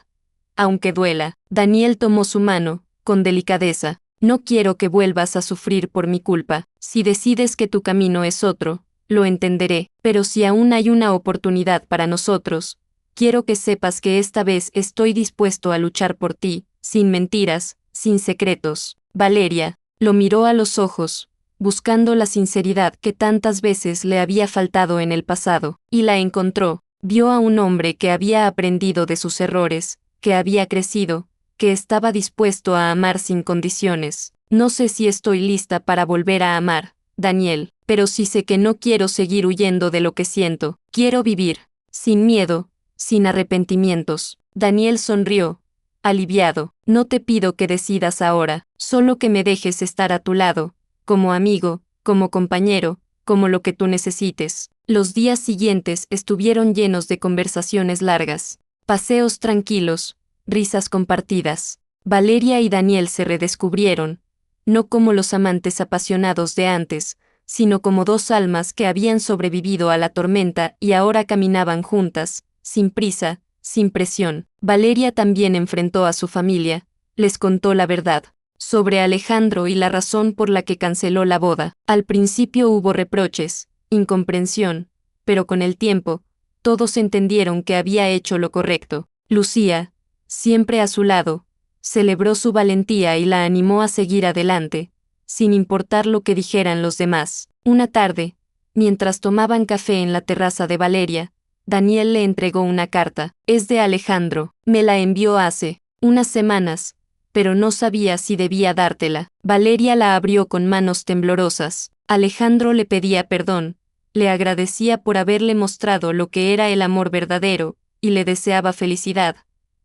Speaker 1: Aunque duela, Daniel tomó su mano, con delicadeza. No quiero que vuelvas a sufrir por mi culpa. Si decides que tu camino es otro, lo entenderé, pero si aún hay una oportunidad para nosotros, quiero que sepas que esta vez estoy dispuesto a luchar por ti, sin mentiras, sin secretos. Valeria lo miró a los ojos, buscando la sinceridad que tantas veces le había faltado en el pasado, y la encontró. Vio a un hombre que había aprendido de sus errores, que había crecido, que estaba dispuesto a amar sin condiciones. No sé si estoy lista para volver a amar, Daniel, pero sí sé que no quiero seguir huyendo de lo que siento. Quiero vivir, sin miedo, sin arrepentimientos. Daniel sonrió, aliviado. No te pido que decidas ahora, solo que me dejes estar a tu lado, como amigo, como compañero, como lo que tú necesites. Los días siguientes estuvieron llenos de conversaciones largas, paseos tranquilos, risas compartidas. Valeria y Daniel se redescubrieron, no como los amantes apasionados de antes, sino como dos almas que habían sobrevivido a la tormenta y ahora caminaban juntas, sin prisa, sin presión. Valeria también enfrentó a su familia, les contó la verdad sobre Alejandro y la razón por la que canceló la boda. Al principio hubo reproches, incomprensión, pero con el tiempo, todos entendieron que había hecho lo correcto. Lucía, siempre a su lado, celebró su valentía y la animó a seguir adelante, sin importar lo que dijeran los demás. Una tarde, mientras tomaban café en la terraza de Valeria, Daniel le entregó una carta. Es de Alejandro. Me la envió hace unas semanas, pero no sabía si debía dártela. Valeria la abrió con manos temblorosas. Alejandro le pedía perdón, le agradecía por haberle mostrado lo que era el amor verdadero, y le deseaba felicidad,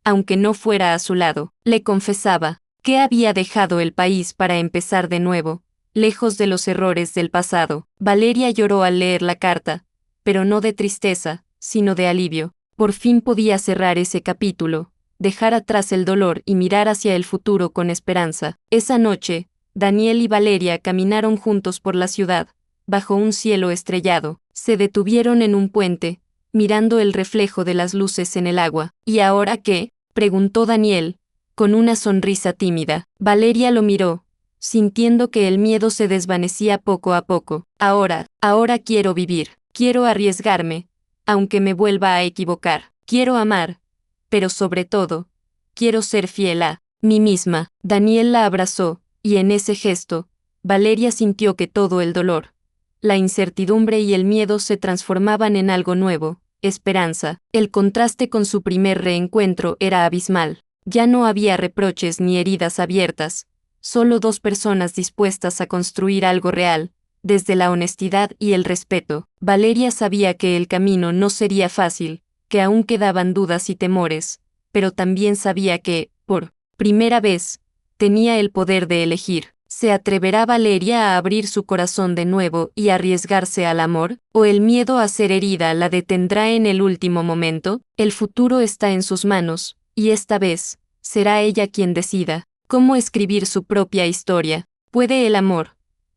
Speaker 1: aunque no fuera a su lado. Le confesaba que había dejado el país para empezar de nuevo, lejos de los errores del pasado. Valeria lloró al leer la carta, pero no de tristeza, sino de alivio. Por fin podía cerrar ese capítulo, dejar atrás el dolor y mirar hacia el futuro con esperanza. Esa noche, Daniel y Valeria caminaron juntos por la ciudad, bajo un cielo estrellado. Se detuvieron en un puente, mirando el reflejo de las luces en el agua. ¿Y ahora qué?, preguntó Daniel, con una sonrisa tímida. Valeria lo miró, sintiendo que el miedo se desvanecía poco a poco. Ahora quiero vivir, quiero arriesgarme, aunque me vuelva a equivocar. Quiero amar, pero sobre todo, quiero ser fiel a mí misma. Daniel la abrazó, y en ese gesto, Valeria sintió que todo el dolor, la incertidumbre y el miedo se transformaban en algo nuevo, esperanza. El contraste con su primer reencuentro era abismal. Ya no había reproches ni heridas abiertas, solo dos personas dispuestas a construir algo real, desde la honestidad y el respeto. Valeria sabía que el camino no sería fácil, que aún quedaban dudas y temores, pero también sabía que, por primera vez, tenía el poder de elegir. ¿Se atreverá Valeria a abrir su corazón de nuevo y arriesgarse al amor? ¿O el miedo a ser herida la detendrá en el último momento? El futuro está en sus manos, y esta vez, será ella quien decida cómo escribir su propia historia. ¿Puede el amor,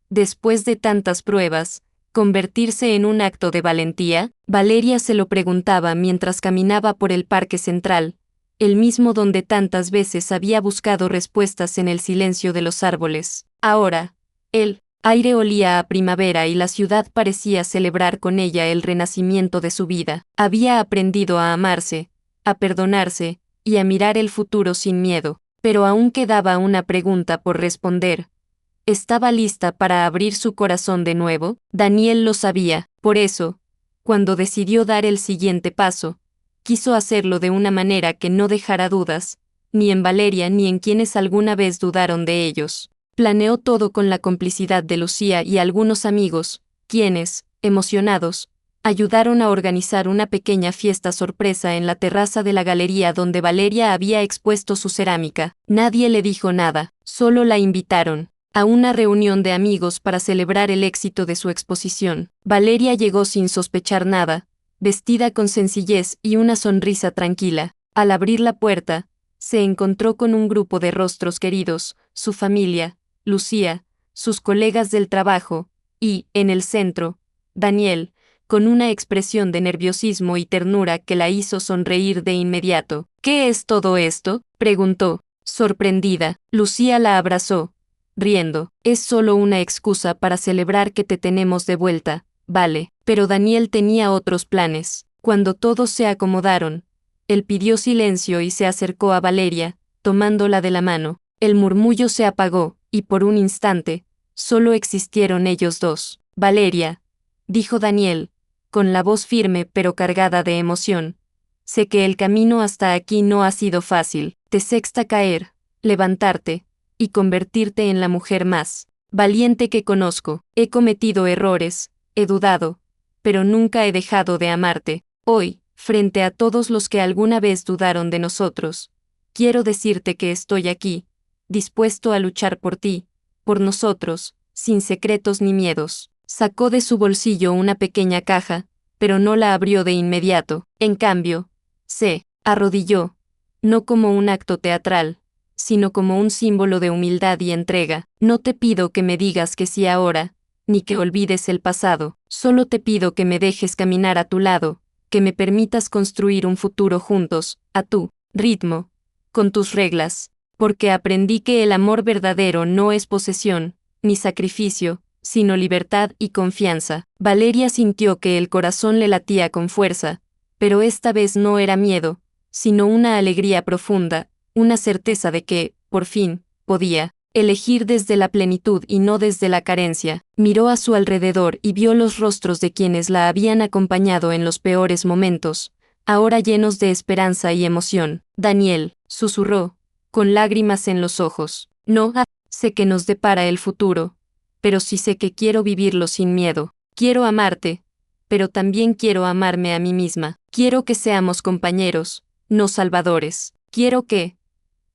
Speaker 1: después de tantas pruebas, convertirse en un acto de valentía? Valeria se lo preguntaba mientras caminaba por el parque central, el mismo donde tantas veces había buscado respuestas en el silencio de los árboles. Ahora, el aire olía a primavera y la ciudad parecía celebrar con ella el renacimiento de su vida. Había aprendido a amarse, a perdonarse, y a mirar el futuro sin miedo, pero aún quedaba una pregunta por responder. ¿Estaba lista para abrir su corazón de nuevo? Daniel lo sabía, por eso, cuando decidió dar el siguiente paso, quiso hacerlo de una manera que no dejara dudas, ni en Valeria ni en quienes alguna vez dudaron de ellos. Planeó todo con la complicidad de Lucía y algunos amigos, quienes, emocionados, ayudaron a organizar una pequeña fiesta sorpresa en la terraza de la galería donde Valeria había expuesto su cerámica. Nadie le dijo nada, solo la invitaron a una reunión de amigos para celebrar el éxito de su exposición. Valeria llegó sin sospechar nada, vestida con sencillez y una sonrisa tranquila. Al abrir la puerta, se encontró con un grupo de rostros queridos, su familia, Lucía, sus colegas del trabajo, y, en el centro, Daniel, con una expresión de nerviosismo y ternura que la hizo sonreír de inmediato. ¿Qué es todo esto?, preguntó, sorprendida. Lucía la abrazó, riendo. Es solo una excusa para celebrar que te tenemos de vuelta, vale. Pero Daniel tenía otros planes. Cuando todos se acomodaron, él pidió silencio y se acercó a Valeria, tomándola de la mano. El murmullo se apagó, y por un instante, solo existieron ellos dos. Valeria, dijo Daniel, con la voz firme pero cargada de emoción, sé que el camino hasta aquí no ha sido fácil. Te sexta caer, levantarte, y convertirte en la mujer más valiente que conozco. He cometido errores, he dudado, pero nunca he dejado de amarte. Hoy, frente a todos los que alguna vez dudaron de nosotros, quiero decirte que estoy aquí, dispuesto a luchar por ti, por nosotros, sin secretos ni miedos. Sacó de su bolsillo una pequeña caja, pero no la abrió de inmediato. En cambio, se arrodilló, no como un acto teatral, sino como un símbolo de humildad y entrega. No te pido que me digas que sí ahora, ni que olvides el pasado, solo te pido que me dejes caminar a tu lado, que me permitas construir un futuro juntos, a tu ritmo, con tus reglas, porque aprendí que el amor verdadero no es posesión, ni sacrificio, sino libertad y confianza. Valeria sintió que el corazón le latía con fuerza, pero esta vez no era miedo, sino una alegría profunda, una certeza de que, por fin, podía elegir desde la plenitud y no desde la carencia. Miró a su alrededor y vio los rostros de quienes la habían acompañado en los peores momentos, ahora llenos de esperanza y emoción. Daniel, susurró, con lágrimas en los ojos, no sé que nos depara el futuro, pero sí sé que quiero vivirlo sin miedo. Quiero amarte, pero también quiero amarme a mí misma. Quiero que seamos compañeros, no salvadores. Quiero que,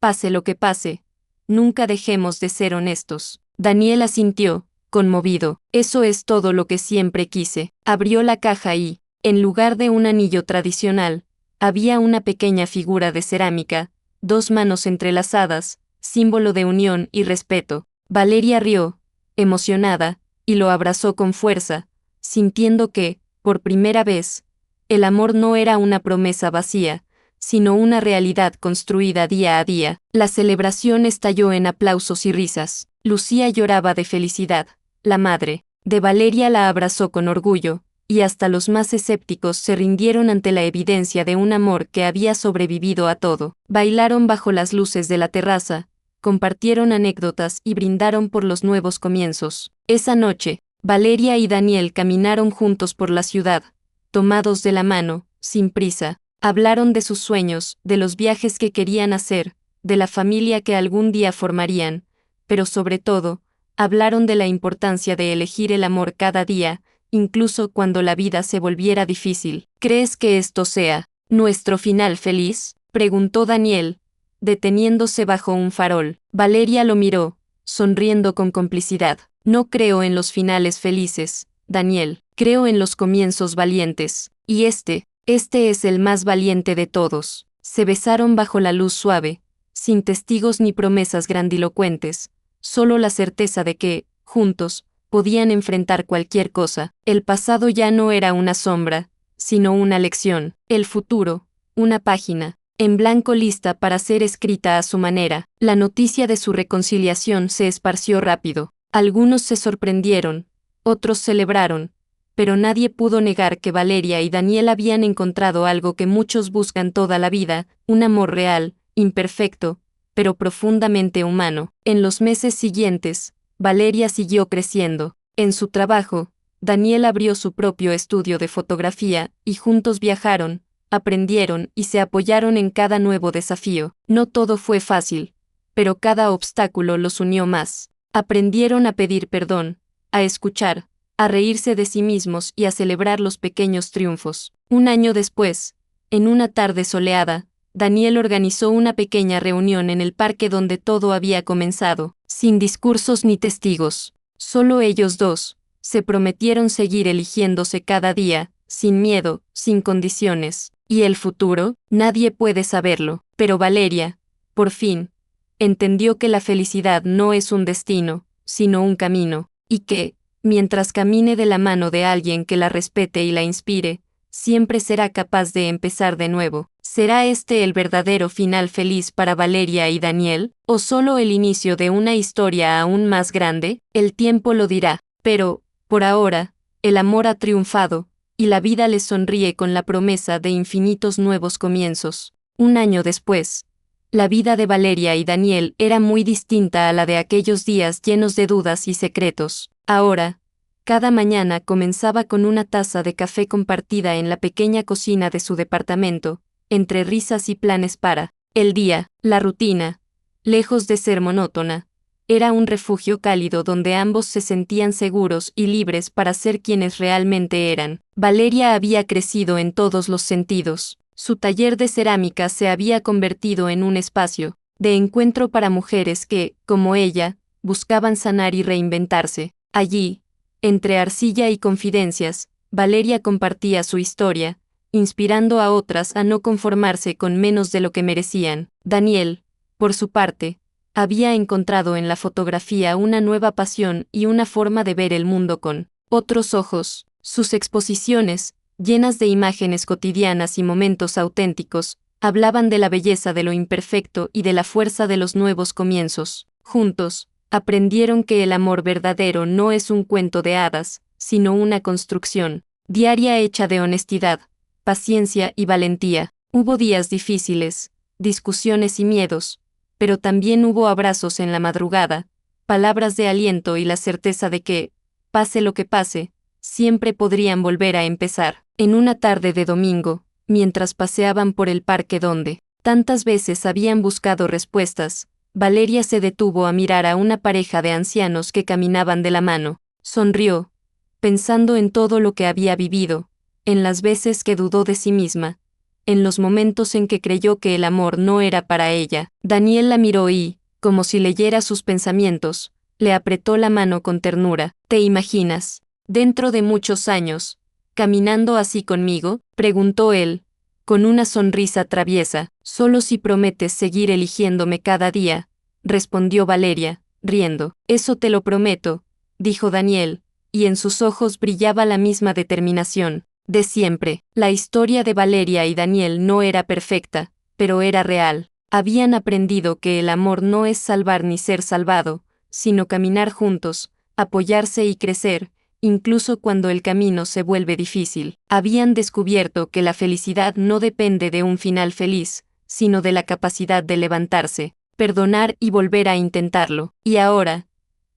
Speaker 1: pase lo que pase, nunca dejemos de ser honestos. Daniel asintió, conmovido. Eso es todo lo que siempre quise. Abrió la caja y, en lugar de un anillo tradicional, había una pequeña figura de cerámica, dos manos entrelazadas, símbolo de unión y respeto. Valeria rió, emocionada, y lo abrazó con fuerza, sintiendo que, por primera vez, el amor no era una promesa vacía, sino una realidad construida día a día. La celebración estalló en aplausos y risas. Lucía lloraba de felicidad. La madre de Valeria la abrazó con orgullo, y hasta los más escépticos se rindieron ante la evidencia de un amor que había sobrevivido a todo. Bailaron bajo las luces de la terraza, compartieron anécdotas y brindaron por los nuevos comienzos. Esa noche, Valeria y Daniel caminaron juntos por la ciudad, tomados de la mano, sin prisa. Hablaron de sus sueños, de los viajes que querían hacer, de la familia que algún día formarían, pero sobre todo, hablaron de la importancia de elegir el amor cada día, incluso cuando la vida se volviera difícil. ¿Crees que esto sea nuestro final feliz?, preguntó Daniel, deteniéndose bajo un farol. Valeria lo miró, sonriendo con complicidad. No creo en los finales felices, Daniel, creo en los comienzos valientes, y este es el más valiente de todos. Se besaron bajo la luz suave, sin testigos ni promesas grandilocuentes, solo la certeza de que, juntos, podían enfrentar cualquier cosa. El pasado ya no era una sombra, sino una lección. El futuro, una página en blanco lista para ser escrita a su manera. La noticia de su reconciliación se esparció rápido. Algunos se sorprendieron, otros celebraron, pero nadie pudo negar que Valeria y Daniel habían encontrado algo que muchos buscan toda la vida, un amor real, imperfecto, pero profundamente humano. En los meses siguientes, Valeria siguió creciendo. En su trabajo, Daniel abrió su propio estudio de fotografía, y juntos viajaron, aprendieron y se apoyaron en cada nuevo desafío. No todo fue fácil, pero cada obstáculo los unió más. Aprendieron a pedir perdón, a escuchar, a reírse de sí mismos y a celebrar los pequeños triunfos. Un año después, en una tarde soleada, Daniel organizó una pequeña reunión en el parque donde todo había comenzado, sin discursos ni testigos. Solo ellos dos se prometieron seguir eligiéndose cada día, sin miedo, sin condiciones. ¿Y el futuro? Nadie puede saberlo, pero Valeria, por fin, entendió que la felicidad no es un destino, sino un camino, y que, mientras camine de la mano de alguien que la respete y la inspire, siempre será capaz de empezar de nuevo. ¿Será este el verdadero final feliz para Valeria y Daniel, o solo el inicio de una historia aún más grande? El tiempo lo dirá, pero, por ahora, el amor ha triunfado, y la vida les sonríe con la promesa de infinitos nuevos comienzos. Un año después, la vida de Valeria y Daniel era muy distinta a la de aquellos días llenos de dudas y secretos. Ahora, cada mañana comenzaba con una taza de café compartida en la pequeña cocina de su departamento, entre risas y planes para el día. La rutina, lejos de ser monótona, era un refugio cálido donde ambos se sentían seguros y libres para ser quienes realmente eran. Valeria había crecido en todos los sentidos. Su taller de cerámica se había convertido en un espacio de encuentro para mujeres que, como ella, buscaban sanar y reinventarse. Allí, entre arcilla y confidencias, Valeria compartía su historia, inspirando a otras a no conformarse con menos de lo que merecían. Daniel, por su parte, había encontrado en la fotografía una nueva pasión y una forma de ver el mundo con otros ojos. Sus exposiciones, llenas de imágenes cotidianas y momentos auténticos, hablaban de la belleza de lo imperfecto y de la fuerza de los nuevos comienzos. Juntos, aprendieron que el amor verdadero no es un cuento de hadas, sino una construcción diaria hecha de honestidad, paciencia y valentía. Hubo días difíciles, discusiones y miedos, pero también hubo abrazos en la madrugada, palabras de aliento y la certeza de que, pase lo que pase, siempre podrían volver a empezar. En una tarde de domingo, mientras paseaban por el parque donde tantas veces habían buscado respuestas, Valeria se detuvo a mirar a una pareja de ancianos que caminaban de la mano. Sonrió, pensando en todo lo que había vivido, en las veces que dudó de sí misma, en los momentos en que creyó que el amor no era para ella. Daniel la miró y, como si leyera sus pensamientos, le apretó la mano con ternura. ¿Te imaginas, dentro de muchos años, caminando así conmigo?, preguntó él, con una sonrisa traviesa. Solo si prometes seguir eligiéndome cada día, respondió Valeria, riendo. Eso te lo prometo, dijo Daniel, y en sus ojos brillaba la misma determinación de siempre. La historia de Valeria y Daniel no era perfecta, pero era real. Habían aprendido que el amor no es salvar ni ser salvado, sino caminar juntos, apoyarse y crecer, incluso cuando el camino se vuelve difícil. Habían descubierto que la felicidad no depende de un final feliz, sino de la capacidad de levantarse, perdonar y volver a intentarlo. Y ahora,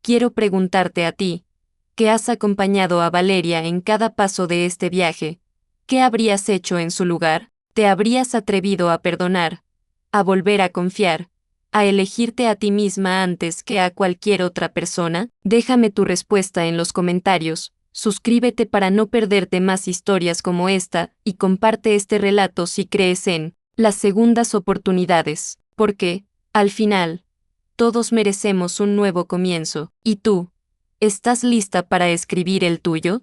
Speaker 1: quiero preguntarte a ti, que has acompañado a Valeria en cada paso de este viaje, ¿qué habrías hecho en su lugar? ¿Te habrías atrevido a perdonar, a volver a confiar, a elegirte a ti misma antes que a cualquier otra persona? Déjame tu respuesta en los comentarios, suscríbete para no perderte más historias como esta, y comparte este relato si crees en las segundas oportunidades, porque, al final, todos merecemos un nuevo comienzo. ¿Y tú? ¿Estás lista para escribir el tuyo?